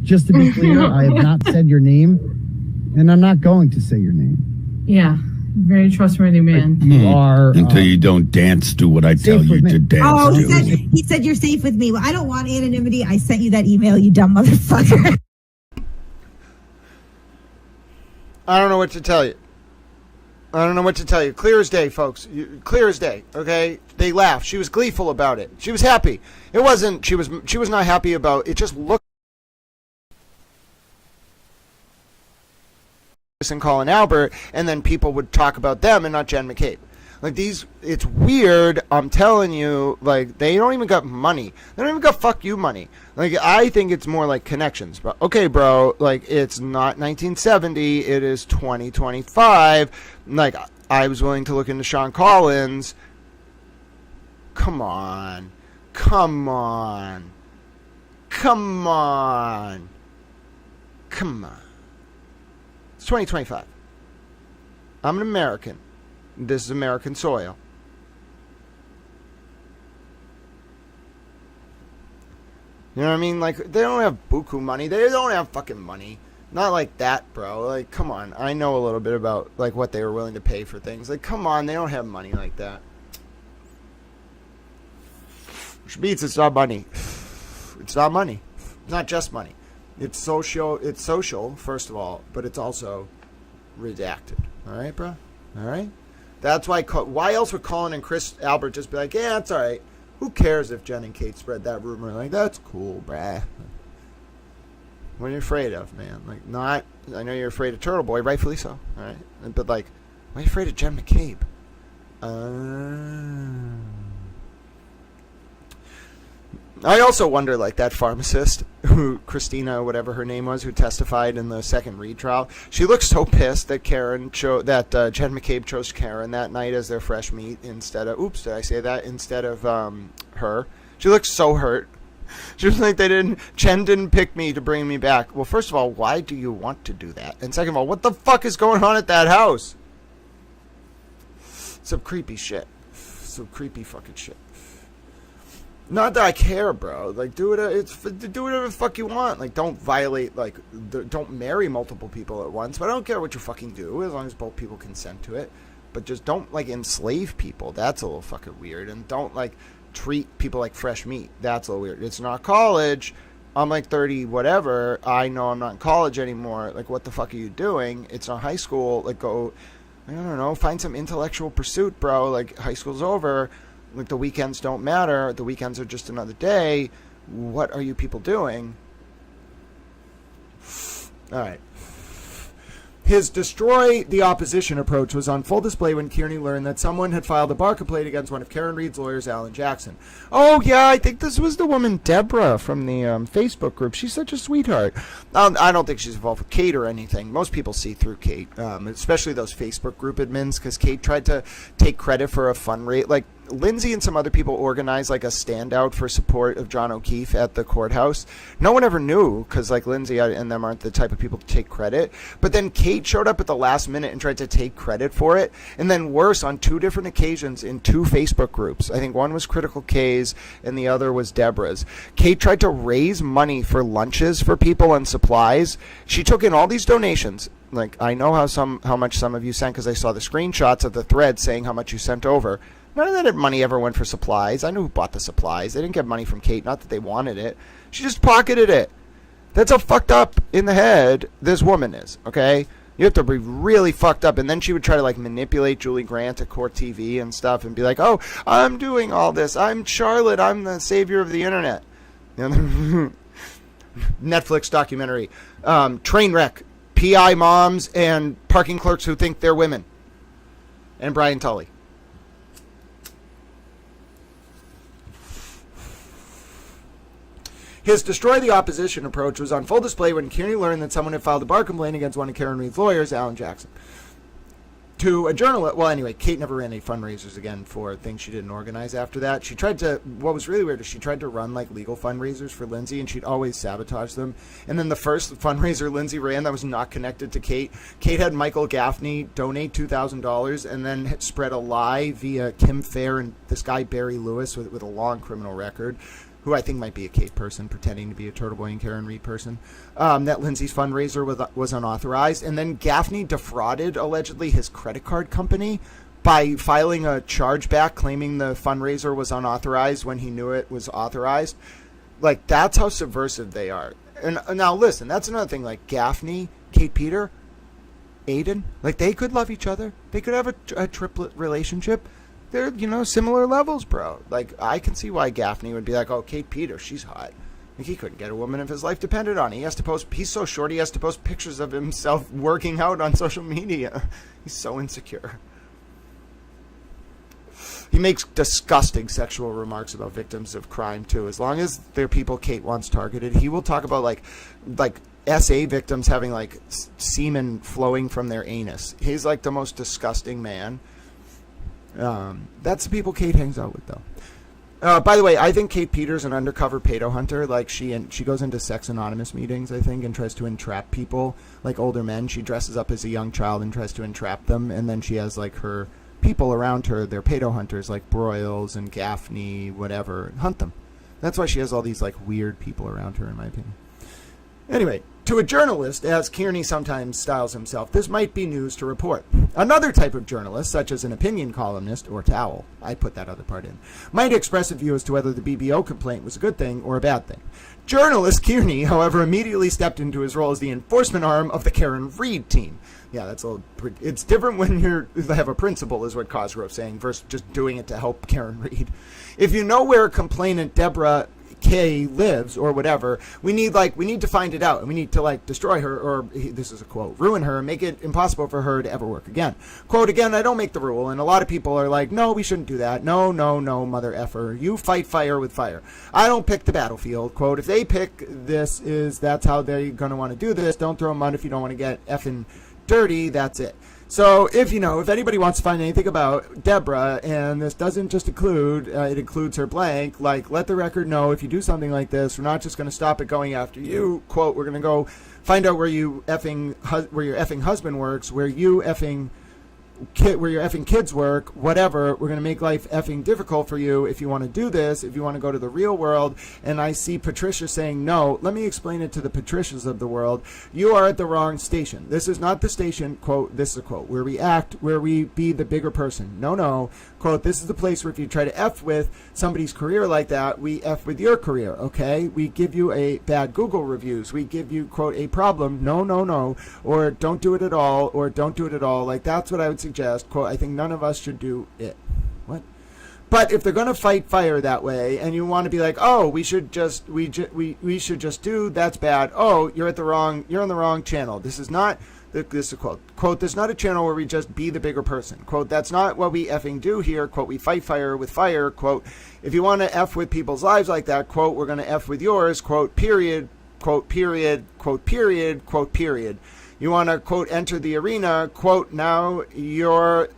Just to be clear, I have not said your name, and I'm not going to say your name. Yeah, very trustworthy man. You are until you don't dance to what I tell you to dance Oh, to. he said you're safe with me. Well, I don't want anonymity. I sent you that email, you dumb motherfucker. I don't know what to tell you. Clear as day, folks. Clear as day. Okay, they laughed. She was gleeful about it. She was happy. It wasn't. She was not happy about it. Just looked. And Colin Albert, and then people would talk about them and not Jen McCabe. Like, these, it's weird. I'm telling you, like, they don't even got money. They don't even got fuck you money. Like, I think it's more like connections. But okay, bro, like, it's not 1970. It is 2025. Like, I was willing to look into Sean Collins. Come on. Come on. Come on. Come on. It's 2025. I'm an American. This is American soil. You know what I mean? Like, they don't have buku money. They don't have fucking money. Not like that, bro. Like, come on. I know a little bit about, like, what they were willing to pay for things. Like, come on. They don't have money like that. Which means it's not money. It's not money. It's not just money. It's social, first of all, but it's also redacted. All right, bro? All right? That's why else would Colin and Chris Albert just be like, yeah, it's all right. Who cares if Jen and Kate spread that rumor? Like, that's cool, bruh. What are you afraid of, man? Like, I know you're afraid of Turtle Boy, rightfully so, all right? But, like, why are you afraid of Jen McCabe? I also wonder, like, that pharmacist who, Christina, whatever her name was, who testified in the second retrial, she looks so pissed that Jen McCabe chose Karen that night as their fresh meat instead of, oops, did I say that? Instead of her. She looks so hurt. She was like, Jen didn't pick me to bring me back. Well, first of all, why do you want to do that? And second of all, what the fuck is going on at that house? Some creepy shit. Some creepy fucking shit. Not that I care, bro. Like, do whatever the fuck you want. Like, don't violate, like, don't marry multiple people at once. But I don't care what you fucking do, as long as both people consent to it. but just don't, like, enslave people. That's a little fucking weird. And don't, like, treat people like fresh meat. That's a little weird. It's not college. I'm like 30, whatever. I know I'm not in college anymore. Like, what the fuck are you doing? It's not high school. Like, go, I don't know, find some intellectual pursuit, bro. Like, high school's over. Like, the weekends don't matter. The weekends are just another day. What are you people doing? All right. His destroy the opposition approach was on full display when Kearney learned that someone had filed a bar complaint against one of Karen Reed's lawyers, Alan Jackson. Oh, yeah, I think this was the woman Deborah from the Facebook group. She's such a sweetheart. I don't think she's involved with Kate or anything. Most people see through Kate, especially those Facebook group admins, because Kate tried to take credit for a fundraiser. Like, Lindsay and some other people organized like a standout for support of John O'Keefe at the courthouse. No one ever knew because like Lindsay and them aren't the type of people to take credit. But then Kate showed up at the last minute and tried to take credit for it. And then worse, on 2 different occasions in 2 Facebook groups. I think one was Critical K's and the other was Deborah's. Kate tried to raise money for lunches for people and supplies. She took in all these donations. Like, I know how much some of you sent because I saw the screenshots of the thread saying how much you sent over. None of that money ever went for supplies. I knew who bought the supplies. They didn't get money from Kate. Not that they wanted it. She just pocketed it. That's how fucked up in the head this woman is, okay? You have to be really fucked up. And then she would try to, like, manipulate Julie Grant at Court TV and stuff and be like, oh, I'm doing all this. I'm Charlotte. I'm the savior of the internet. Netflix documentary. Train wreck. PI moms and parking clerks who think they're women. And Brian Tully. His destroy the opposition approach was on full display when Kearney learned that someone had filed a bar complaint against one of Karen Reed's lawyers, Alan Jackson. To a journalist, well, anyway, Kate never ran any fundraisers again for things she didn't organize after that. She tried to, what was really weird is she tried to run like legal fundraisers for Lindsay and she'd always sabotage them. And then the first fundraiser Lindsay ran that was not connected to Kate had Michael Gaffney donate $2,000 and then had spread a lie via Kim Fair and this guy Barry Lewis with a long criminal record, who I think might be a Kate person pretending to be a Turtle Boy and Karen Reed person, that Lindsay's fundraiser was unauthorized. And then Gaffney defrauded, allegedly, his credit card company by filing a chargeback claiming the fundraiser was unauthorized when he knew it was authorized. Like, that's how subversive they are. And now, listen, that's another thing. Like, Gaffney, Kate Peter, Aiden, like, they could love each other. They could have a triplet relationship. They're, similar levels, bro. Like, I can see why Gaffney would be like, oh, Kate Peter, she's hot. Like, he couldn't get a woman if his life depended on it. He has to post, he's so short, he has to post pictures of himself working out on social media. He's so insecure. He makes disgusting sexual remarks about victims of crime, too. As long as they're people Kate wants targeted, he will talk about, like SA victims having, like, semen flowing from their anus. He's, like, the most disgusting man. That's the people Kate hangs out with, though. By the way, I think Kate Peter's an undercover pedo hunter. Like, she goes into Sex Anonymous meetings, I think, and tries to entrap people, like older men. She dresses up as a young child and tries to entrap them, and then she has, like, her people around her, they're pedo hunters, like Broyles and Gaffney, whatever, and hunt them. That's why she has all these, like, weird people around her, in my opinion. Anyway, to a journalist, as Kearney sometimes styles himself, this might be news to report. Another type of journalist, such as an opinion columnist, or towel, I put that other part in, might express a view as to whether the BBO complaint was a good thing or a bad thing. Journalist Kearney, however, immediately stepped into his role as the enforcement arm of the Karen Reed team. Yeah, it's different when you have a principal, is what Cosgrove's saying, versus just doing it to help Karen Reed. If you know where complainant Deborah K lives or whatever, we need to find it out, and we need to, like, destroy her, or this is a quote, ruin her, make it impossible for her to ever work again. Quote, again, I don't make the rule, and a lot of people are like, no, we shouldn't do that. No, mother effer. You fight fire with fire. I don't pick the battlefield. Quote, if they pick that's how they're going to want to do this. Don't throw them out if you don't want to get effing dirty. That's it. So if anybody wants to find anything about Deborah, and this doesn't just include, it includes her blank, like, let the record know if you do something like this, we're not just going to stop it going after you. Quote, we're going to go find out where your effing husband works, where you effing where your effing kids work, whatever. We're going to make life effing difficult for you if you want to do this, if you want to go to the real world. And I see Patricia saying, no, let me explain it to the Patricias of the world. You are at the wrong station. This is not the station, quote, this is a quote, where we act, where we be the bigger person. No, quote, this is the place where if you try to F with somebody's career like that, we F with your career, okay? We give you a bad Google reviews. We give you, quote, a problem. No, or don't do it at all, or don't do it at all. Like, that's what I would suggest. Quote, I think none of us should do it. What? But if they're going to fight fire that way, and you want to be like, oh, we should just do, that's bad. Oh, you're on the wrong channel. This is not, this is a quote. Quote, there's not a channel where we just be the bigger person. Quote, that's not what we effing do here. Quote, we fight fire with fire. Quote, if you want to F with people's lives like that, quote, we're going to F with yours. Quote, period. Quote, period. Quote, period. Quote, period. You want to, quote, enter the arena. Quote, now you're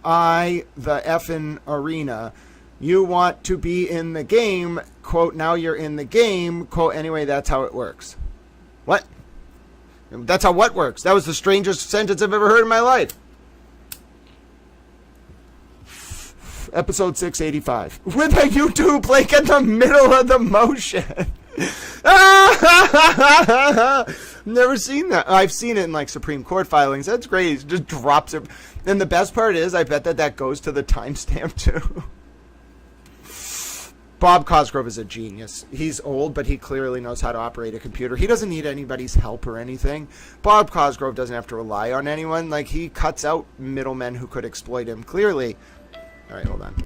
the effing arena. You want to be in the game. Quote, now you're in the game. Quote, anyway, that's how it works. What? That's how what works. That was the strangest sentence I've ever heard in my life. Episode 685. With a YouTube link in the middle of the motion. Never seen that. I've seen it in like Supreme Court filings. That's great. It just drops it. And the best part is, I bet that goes to the timestamp too. Bob Cosgrove is a genius. He's old, but he clearly knows how to operate a computer. He doesn't need anybody's help or anything. Bob Cosgrove doesn't have to rely on anyone. Like, he cuts out middlemen who could exploit him, clearly. All right, hold on.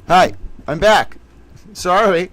Hi, I'm back. Sorry.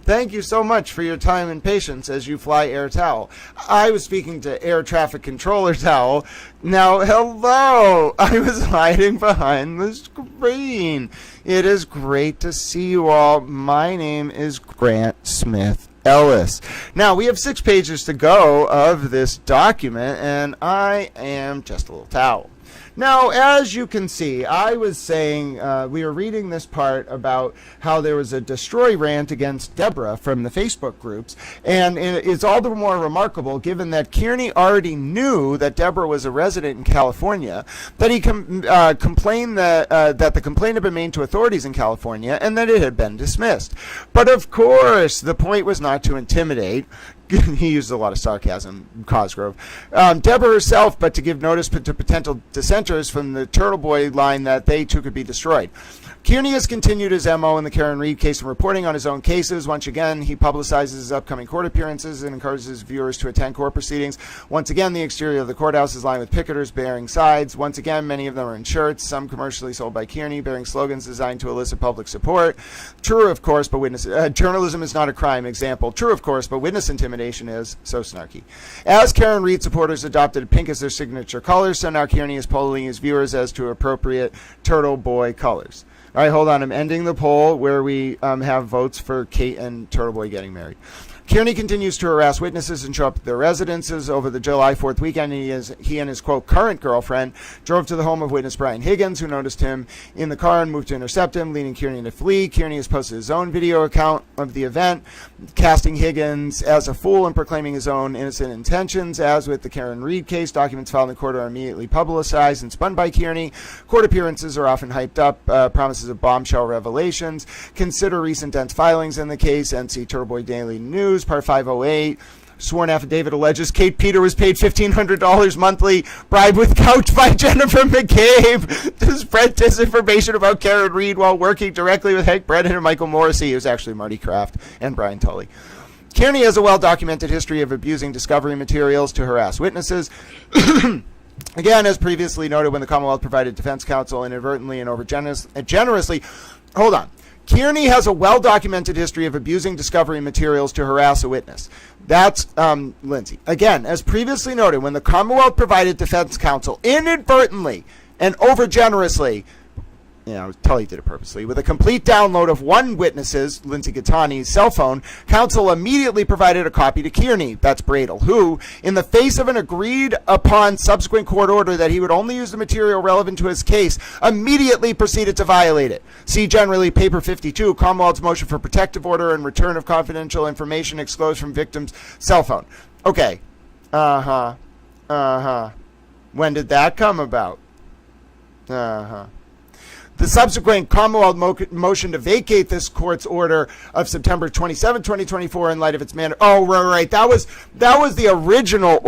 Thank you so much for your time and patience as you fly Air Towel. I was speaking to Air Traffic Controller Towel. Now, hello! I was hiding behind the screen. It is great to see you all. My name is Grant Smith Ellis. Now, we have 6 pages to go of this document, and I am just a little towel. Now, as you can see, I was saying, we were reading this part about how there was a destroy rant against Deborah from the Facebook groups, and it's all the more remarkable given that Kearney already knew that Deborah was a resident in California, that he complained that the complaint had been made to authorities in California and that it had been dismissed. But of course, the point was not to intimidate. He used a lot of sarcasm, Cosgrove. Deborah herself, but to give notice to potential dissenters from the Turtle Boy line that they too could be destroyed. Kearney has continued his MO in the Karen Reed case and reporting on his own cases. Once again, he publicizes his upcoming court appearances and encourages viewers to attend court proceedings. Once again, the exterior of the courthouse is lined with picketers bearing sides. Once again, many of them are in shirts, some commercially sold by Kearney, bearing slogans designed to elicit public support. True, of course, but journalism is not a crime. Example, true, of course, but witness intimidation is. So snarky. As Karen Reed supporters adopted pink as their signature colors, so now Kearney is polling his viewers as to appropriate Turtle Boy colors. All right, hold on. I'm ending the poll where we have votes for Kate and Turtle Boy getting married. Kearney continues to harass witnesses and show up at their residences. Over the July 4th weekend, he and his, quote, current girlfriend drove to the home of witness Brian Higgins, who noticed him in the car and moved to intercept him, leading Kearney to flee. Kearney has posted his own video account of the event, casting Higgins as a fool and proclaiming his own innocent intentions. As with the Karen Reed case, documents filed in court are immediately publicized and spun by Kearney. Court appearances are often hyped up, promises of bombshell revelations. Consider recent dense filings in the case, and see Turtle Boy Daily News. Part 508, sworn affidavit alleges Kate Peter was paid $1,500 monthly, bribed with couch by Jennifer McCabe to spread disinformation about Karen Reed while working directly with Hank Brennan and Michael Morrissey, who's actually Marty Kraft, and Brian Tully. Kearney has a well-documented history of abusing discovery materials to harass witnesses. Again, as previously noted, when the Commonwealth provided defense counsel inadvertently and generously, hold on. Kearney has a well-documented history of abusing discovery materials to harass a witness. That's Lindsay. Again, as previously noted, when the Commonwealth provided defense counsel inadvertently and overgenerously, Tully did it purposely, with a complete download of one witness's, Lindsay Gattani's, cell phone, counsel immediately provided a copy to Kearney, that's Broyles, who, in the face of an agreed-upon subsequent court order that he would only use the material relevant to his case, immediately proceeded to violate it. See generally Paper 52, Commonwealth's motion for protective order and return of confidential information exposed from victim's cell phone. Okay. When did that come about? The subsequent Commonwealth motion to vacate this court's order of September 27, 2024, in light of its manner. Oh, right. That was the original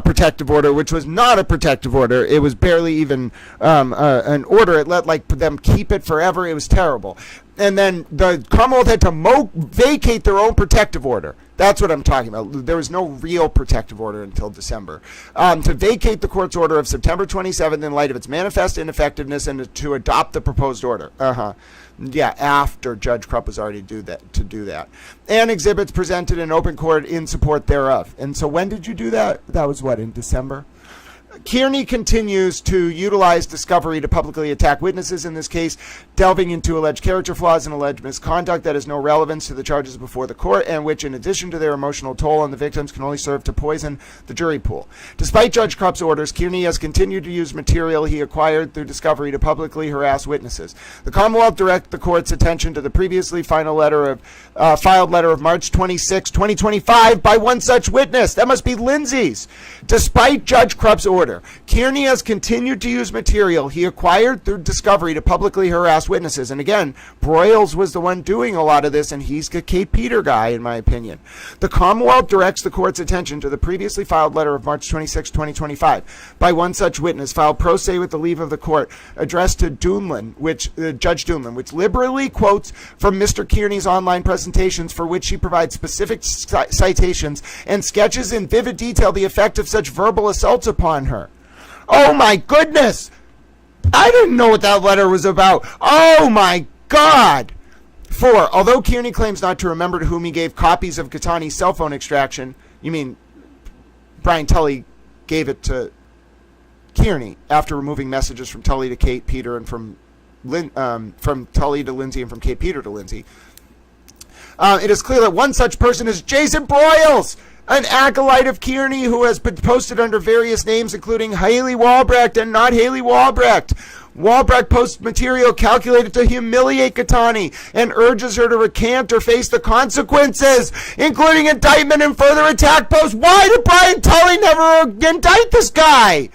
protective order, which was not a protective order. It was barely even an order. It let them keep it forever. It was terrible. And then the Commonwealth had to vacate their own protective order. That's what I'm talking about. There was no real protective order until December. To vacate the court's order of September 27th in light of its manifest ineffectiveness and to adopt the proposed order. Yeah, after Judge Krupp was already to do that. And exhibits presented in open court in support thereof. And so when did you do that? That was what, in December? Kearney continues to utilize discovery to publicly attack witnesses in this case, delving into alleged character flaws and alleged misconduct that has no relevance to the charges before the court and which, in addition to their emotional toll on the victims, can only serve to poison the jury pool. Despite Judge Krupp's orders, Kearney has continued to use material he acquired through discovery to publicly harass witnesses. The Commonwealth directed the court's attention to the previously filed letter of March 26, 2025 by one such witness. That must be Lindsay's. Despite Judge Krupp's order, Kearney has continued to use material he acquired through discovery to publicly harass witnesses. And again, Broyles was the one doing a lot of this, and he's the Kate Peter guy, in my opinion. The Commonwealth directs the court's attention to the previously filed letter of March 26, 2025, by one such witness, filed pro se with the leave of the court, addressed to Judge Dunlin, which liberally quotes from Mr. Kearney's online presentations, for which she provides specific citations and sketches in vivid detail the effect of such verbal assaults upon her. Oh my goodness! I didn't know what that letter was about. Oh my God! 4. Although Kearney claims not to remember to whom he gave copies of Catani's cell phone extraction, you mean Brian Tully gave it to Kearney after removing messages from Tully to Kate, Peter, and from Tully to Lindsay and from Kate, Peter to Lindsay. It is clear that one such person is Jason Broyles, an acolyte of Kearney who has been posted under various names, including Haley Walbrecht and not Haley Walbrecht. Walbrecht posts material calculated to humiliate Catani and urges her to recant or face the consequences, including indictment and further attack posts. Why did Brian Tully never indict this guy?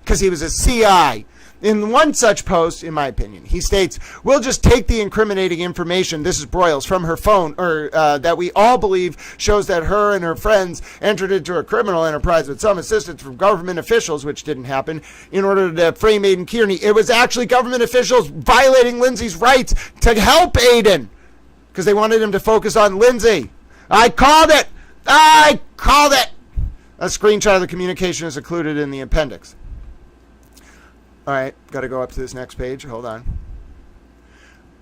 Because he was a CI. In one such post, in my opinion, he states, "We'll just take the incriminating information," this is Broyles, "from her phone, or that we all believe shows that her and her friends entered into a criminal enterprise with some assistance from government officials," which didn't happen, "in order to frame Aiden Kearney. It was actually government officials violating Lindsay's rights to help Aiden because they wanted him to focus on Lindsay. I called it. I called it." A screenshot of the communication is included in the appendix. All right, got to go up to this next page. Hold on.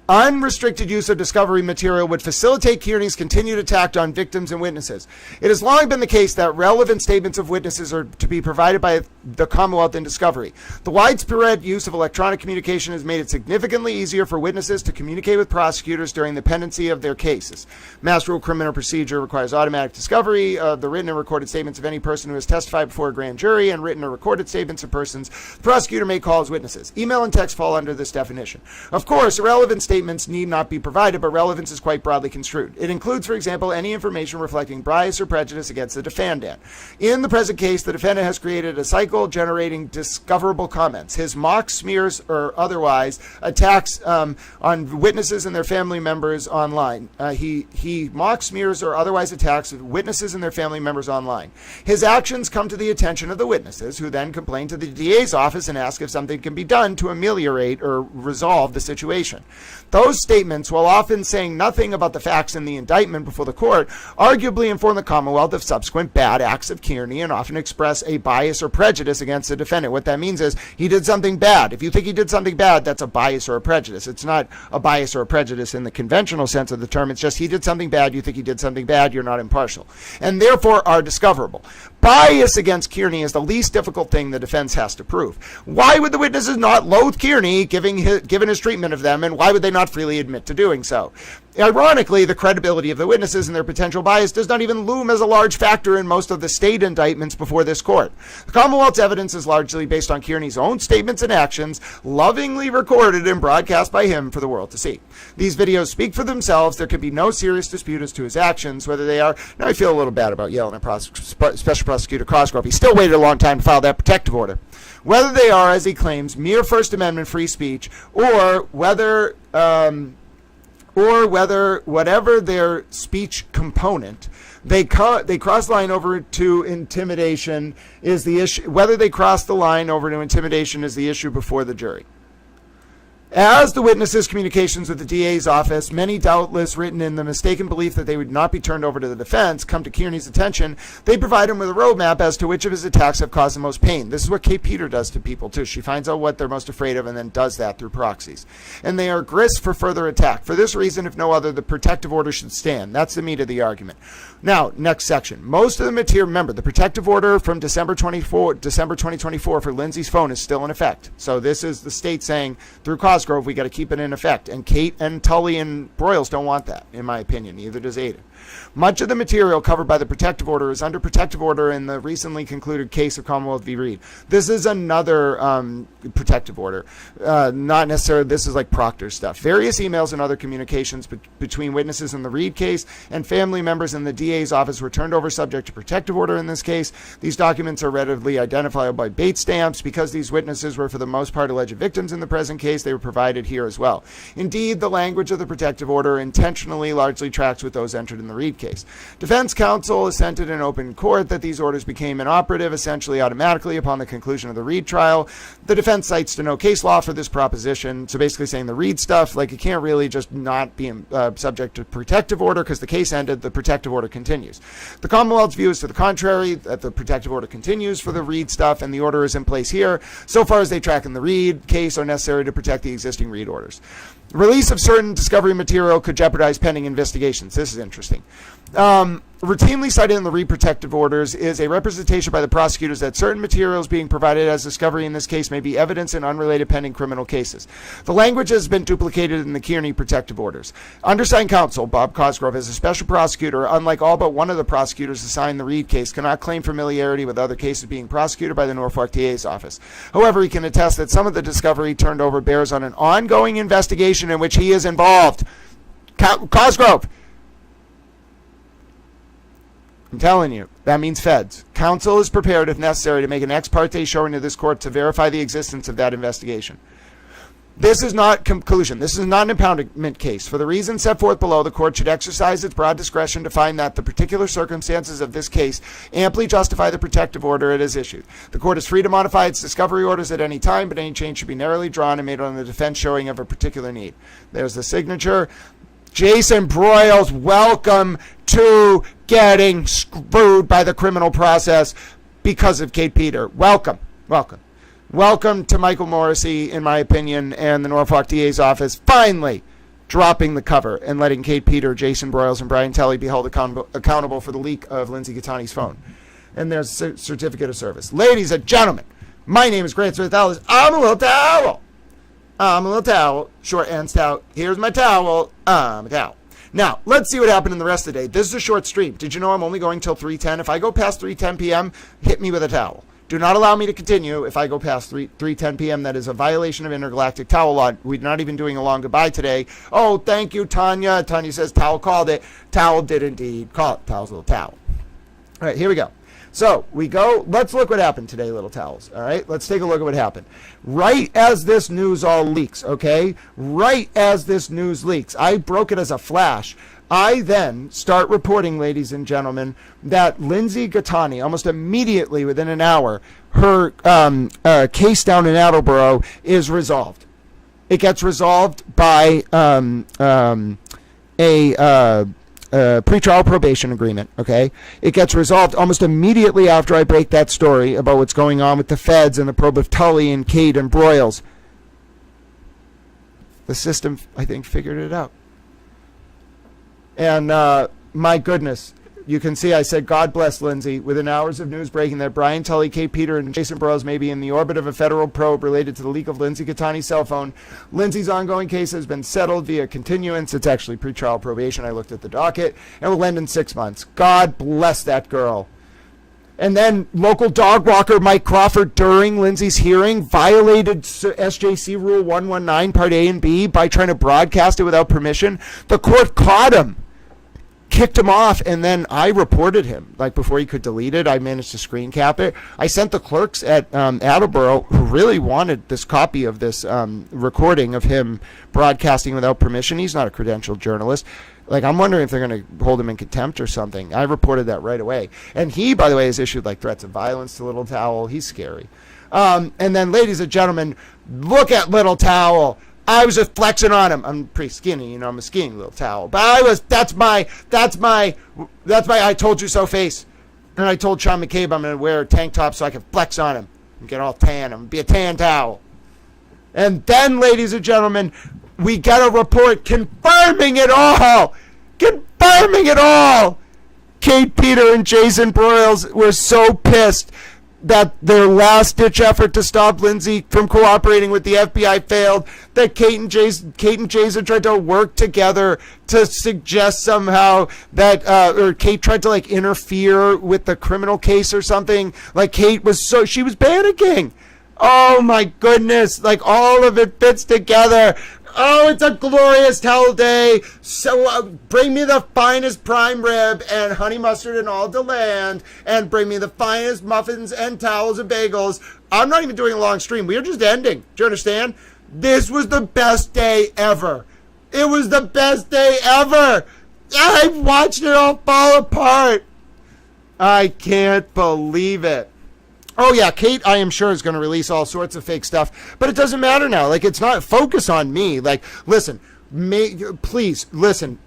Unrestricted use of discovery material would facilitate Kearney's continued attack on victims and witnesses. It has long been the case that relevant statements of witnesses are to be provided by the Commonwealth in discovery. The widespread use of electronic communication has made it significantly easier for witnesses to communicate with prosecutors during the pendency of their cases. Mass Rule Criminal Procedure requires automatic discovery of the written and recorded statements of any person who has testified before a grand jury, and written or recorded statements of persons the prosecutor may call as witnesses. Email and text fall under this definition. Of course, irrelevant statements need not be provided, but relevance is quite broadly construed. It includes, for example, any information reflecting bias or prejudice against the defendant. In the present case, the defendant has created a cycle generating discoverable comments. His mock smears or otherwise attacks on witnesses and their family members online. He mock smears or otherwise attacks witnesses and their family members online. His actions come to the attention of the witnesses, who then complain to the DA's office and ask if something can be done to ameliorate or resolve the situation. Those statements, while often saying nothing about the facts in the indictment before the court, arguably inform the Commonwealth of subsequent bad acts of Kearney and often express a bias or prejudice against the defendant. What that means is he did something bad. If you think he did something bad, that's a bias or a prejudice. It's not a bias or a prejudice in the conventional sense of the term. It's just he did something bad, you think he did something bad, you're not impartial, and therefore are discoverable. Bias against Kearney is the least difficult thing the defense has to prove. Why would the witnesses not loathe Kearney given his treatment of them, and why would they not freely admit to doing so? Ironically, the credibility of the witnesses and their potential bias does not even loom as a large factor in most of the state indictments before this court. The Commonwealth's evidence is largely based on Kearney's own statements and actions, lovingly recorded and broadcast by him for the world to see. These videos speak for themselves. There can be no serious dispute as to his actions, whether they are... Now I feel a little bad about yelling at Special Prosecutor Cosgrove. He still waited a long time to file that protective order. Whether they are, as he claims, mere First Amendment free speech, or whether whatever their speech component, they cross the line over to intimidation is the issue. Whether they cross the line over to intimidation is the issue before the jury. As the witnesses' communications with the DA's office, many doubtless written in the mistaken belief that they would not be turned over to the defense, come to Kearney's attention, they provide him with a roadmap as to which of his attacks have caused the most pain. This is what Kate Peter does to people, too. She finds out what they're most afraid of and then does that through proxies. And they are grist for further attack. For this reason, if no other, the protective order should stand. That's the meat of the argument. Now, next section. Most of the material, remember, the protective order from December 2024 for Lindsay's phone is still in effect. So this is the state saying, through Cosgrove, we got to keep it in effect. And Kate and Tully and Broyles don't want that, in my opinion. Neither does Aiden. Much of the material covered by the protective order is under protective order in the recently concluded case of Commonwealth v. Reed. This is another protective order. Not necessarily, this is like Proctor stuff. Various emails and other communications between witnesses in the Reed case and family members in the DA's office were turned over subject to protective order in this case. These documents are readily identifiable by bait stamps. Because these witnesses were for the most part alleged victims in the present case, they were provided here as well. Indeed, the language of the protective order intentionally largely tracks with those entered in the Reed case. Defense counsel assented in open court that these orders became inoperative essentially automatically upon the conclusion of the Reed trial. The defense cites to no case law for this proposition, so basically saying the Reed stuff, like, it can't really just not be subject to protective order because the case ended, the protective order continues. The Commonwealth's view is to the contrary, that the protective order continues for the Reed stuff, and the order is in place here so far as they track in the Reed case are necessary to protect the existing read orders. Release of certain discovery material could jeopardize pending investigations. This is interesting. Routinely cited in the read protective orders is a representation by the prosecutors that certain materials being provided as discovery in this case may be evidence in unrelated pending criminal cases. The language has been duplicated in the Kearney protective orders. Undersigned counsel, Bob Cosgrove, as a special prosecutor, unlike all but one of the prosecutors assigned the Reed case, cannot claim familiarity with other cases being prosecuted by the Norfolk DA's office. However, he can attest that some of the discovery turned over bears on an ongoing investigation in which he is involved. Cosgrove! I'm telling you, that means feds. Counsel is prepared, if necessary, to make an ex parte showing to this court to verify the existence of that investigation. This is not conclusion. This is not an impoundment case. For the reasons set forth below, the court should exercise its broad discretion to find that the particular circumstances of this case amply justify the protective order it has issued. The court is free to modify its discovery orders at any time, but any change should be narrowly drawn and made on the defense showing of a particular need. There's the signature. Jason Broyles, welcome to getting screwed by the criminal process because of Kate Peter. Welcome. Welcome to Michael Morrissey, in my opinion, and the Norfolk DA's office finally dropping the cover and letting Kate Peter, Jason Broyles, and Brian Tully be held accountable for the leak of Lindsay Gattani's phone. And there's a certificate of service. Ladies and gentlemen, my name is Grant Smith Ellis. I'm a little towel. Short and stout. Here's my towel. I'm a towel. Now, let's see what happened in the rest of the day. This is a short stream. Did you know I'm only going till 3:10? If I go past 3:10 p.m., hit me with a towel. Do not allow me to continue if I go past 3:10 p.m. That is a violation of intergalactic towel law. We're not even doing a long goodbye today. Oh, thank you, Tanya. Tanya says towel called it. Towel did indeed call it. Towel's a little towel. All right, here we go. So we go, let's look what happened today, little towels. All right, let's take a look at what happened. Right as this news all leaks, okay? Right as this news leaks, I broke it as a flash. I then start reporting, ladies and gentlemen, that Lindsay Gattani, almost immediately within an hour, her case down in Attleboro is resolved. It gets resolved by pretrial probation agreement, okay? It gets resolved almost immediately after I break that story about what's going on with the feds and the probe of Tully and Kate and Broyles. The system, I think, figured it out. And my goodness, you can see I said, God bless Lindsay, within hours of news breaking that Brian Tully, Kate Peter, and Jason Broyles may be in the orbit of a federal probe related to the leak of Lindsay Gattani's cell phone. Lindsay's ongoing case has been settled via continuance. It's actually pretrial probation. I looked at the docket, and will end in 6 months. God bless that girl. And then local dog walker Mike Crawford, during Lindsay's hearing, violated SJC Rule 119, Part A and B, by trying to broadcast it without permission. The court caught him, kicked him off, and then I reported him. Like, before he could delete it, I managed to screen cap it. I sent the clerks at Attleboro, who really wanted this copy of this recording of him broadcasting without permission. He's not a credentialed journalist. Like, I'm wondering if they're going to hold him in contempt or something. I reported that right away. And he, by the way, has issued, like, threats of violence to Little Towel. He's scary. And then, ladies and gentlemen, look at Little Towel. I was just flexing on him. I'm pretty skinny, you know, I'm a skinny Little Towel. But that's my I told you so face. And I told Sean McCabe I'm going to wear a tank top so I can flex on him and get all tan. I'm going to be a tan towel. And then, ladies and gentlemen, we get a report confirming it all. Kate Peter and Jason Broyles were so pissed that their last-ditch effort to stop Lindsay from cooperating with the FBI failed, that Kate and Jason tried to work together to suggest somehow that, or Kate tried to, like, interfere with the criminal case or something. Like, she was panicking. Oh, my goodness. Like, all of it fits together. Oh, it's a glorious towel day. So bring me the finest prime rib and honey mustard and all the land, and bring me the finest muffins and towels and bagels. I'm not even doing a long stream. We are just ending. Do you understand? This was the best day ever. It was the best day ever. I watched it all fall apart. I can't believe it. Oh, yeah, Kate, I am sure, is going to release all sorts of fake stuff. But it doesn't matter now. Like, it's not focus on me. Like, listen, please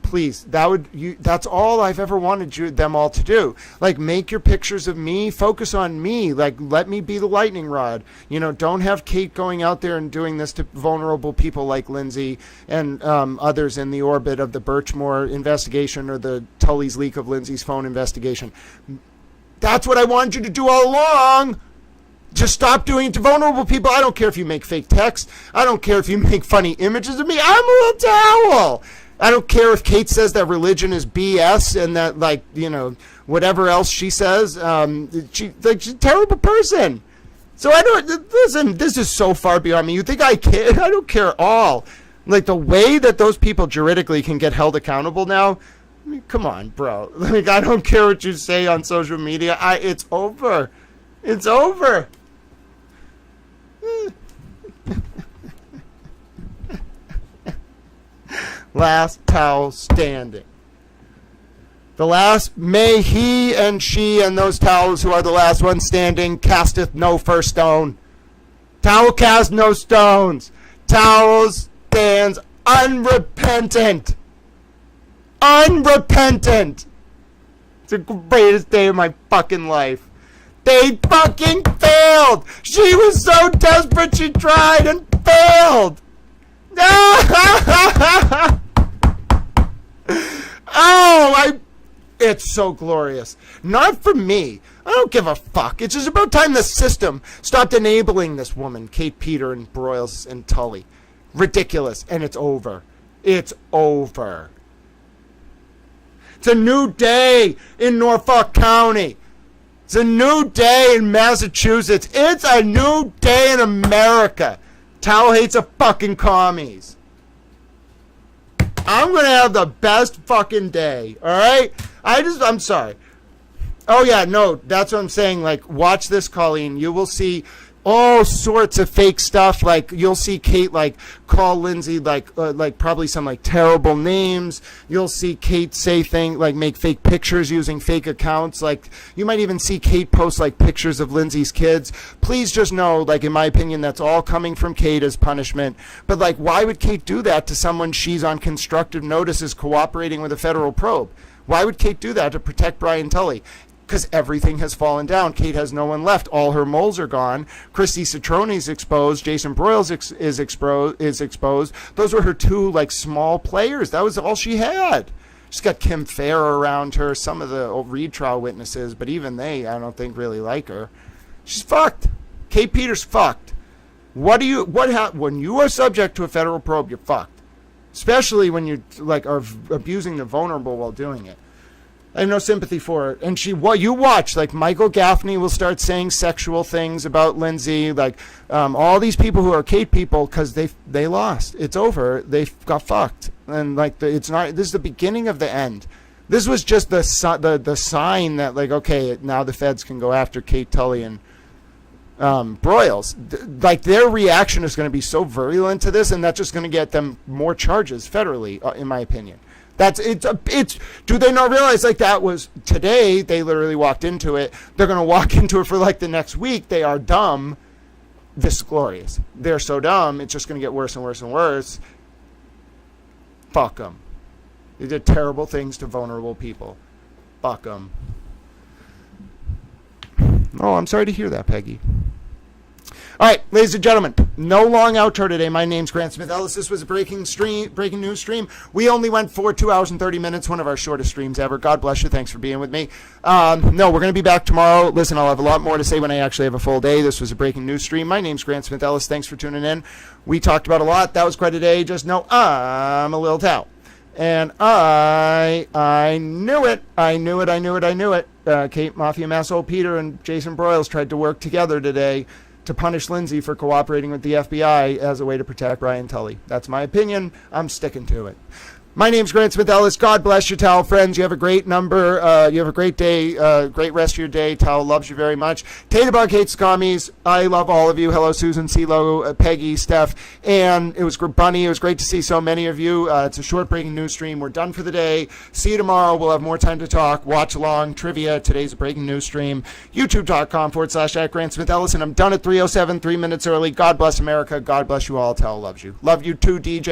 please, that's all I've ever wanted them all to do. Like, make your pictures of me, focus on me, like, let me be the lightning rod. You know, don't have Kate going out there and doing this to vulnerable people like Lindsay and others in the orbit of the Birchmore investigation or the Tully's leak of Lindsay's phone investigation. That's what I wanted you to do all along. Just stop doing it to vulnerable people. I don't care if you make fake text. I don't care if you make funny images of me. I'm a little towel. I don't care if Kate says that religion is BS and that, like, you know, whatever else she says. She's a terrible person. So I don't, listen, this is so far beyond me. You think I care? I don't care at all. Like, the way that those people juridically can get held accountable now, I mean, come on, bro. Like, I don't care what you say on social media. It's over. It's over. Last towel standing. The last, may he and she and those towels who are the last ones standing casteth no first stone. Towel cast no stones. Towel stands unrepentant. Unrepentant. It's the greatest day of my fucking life. They fucking failed. She was so desperate she tried and failed. It's so glorious. Not for me. I don't give a fuck. It's just about time the system stopped enabling this woman, Kate Peter and Broyles and Tully. Ridiculous. And it's over. It's over. It's a new day in Norfolk County. It's a new day in Massachusetts. It's a new day in America. Towel hates a fucking commies. I'm going to have the best fucking day. All right? I'm sorry. Oh, yeah, no, that's what I'm saying. Like, watch this, Colleen. You will see all sorts of fake stuff. Like, you'll see Kate, like, call Lindsay, like probably some, like, terrible names. You'll see Kate say things, like, make fake pictures using fake accounts. Like, you might even see Kate post, like, pictures of Lindsay's kids. Please just know, like, in my opinion, that's all coming from Kate as punishment. But, like, why would Kate do that to someone she's on constructive notice is cooperating with a federal probe? Why would Kate do that to protect Brian Tully? Because everything has fallen down. Kate has no one left. All her moles are gone. Christy Citrone's exposed. Jason Broyles is exposed. Those were her two, like, small players. That was all she had. She's got Kim Fair around her, some of the Reed trial witnesses, but even they, I don't think, really like her. She's fucked. Kate Peters fucked. When you are subject to a federal probe, you're fucked. Especially when you, like, are abusing the vulnerable while doing it. I have no sympathy for it. And you watch, like, Michael Gaffney will start saying sexual things about Lindsay, like, all these people who are Kate people, because they lost. It's over. They got fucked. And, like, it's not. This is the beginning of the end. This was just the sign that, like, okay, now the feds can go after Kate, Tully, and Broyles. Like, their reaction is going to be so virulent to this, and that's just going to get them more charges federally, in my opinion. Do they not realize, like, that was today? They literally walked into it. They're going to walk into it for, like, the next week. They are dumb. This is glorious. They're so dumb. It's just going to get worse and worse and worse. Fuck them. They did terrible things to vulnerable people. Fuck them. Oh, I'm sorry to hear that, Peggy. All right, ladies and gentlemen, no long outro today. My name's Grant Smith Ellis. This was a breaking news stream. We only went for 2 hours and 30 minutes, one of our shortest streams ever. God bless you. Thanks for being with me. No, we're going to be back tomorrow. Listen, I'll have a lot more to say when I actually have a full day. This was a breaking news stream. My name's Grant Smith Ellis. Thanks for tuning in. We talked about a lot. That was quite a day. Just know I'm a little towel. And I knew it. I knew it. Kate Mafia Masshole Peter and Jason Broyles tried to work together today to punish Lindsay for cooperating with the FBI as a way to protect Brian Tully. That's my opinion. I'm sticking to it. My name's Grant Smith Ellis. God bless you, Towel friends. You have a great number. You have a great day. Great rest of your day. Towel loves you very much. Taterbug hates commies. I love all of you. Hello, Susan, CeeLo, Peggy, Steph, and it was Bunny. It was great to see so many of you. It's a short breaking news stream. We're done for the day. See you tomorrow. We'll have more time to talk. Watch along. Trivia. Today's a breaking news stream. YouTube.com/Grant Smith Ellis. And I'm done at 3:07, 3 minutes early. God bless America. God bless you all. Towel loves you. Love you too, DJ.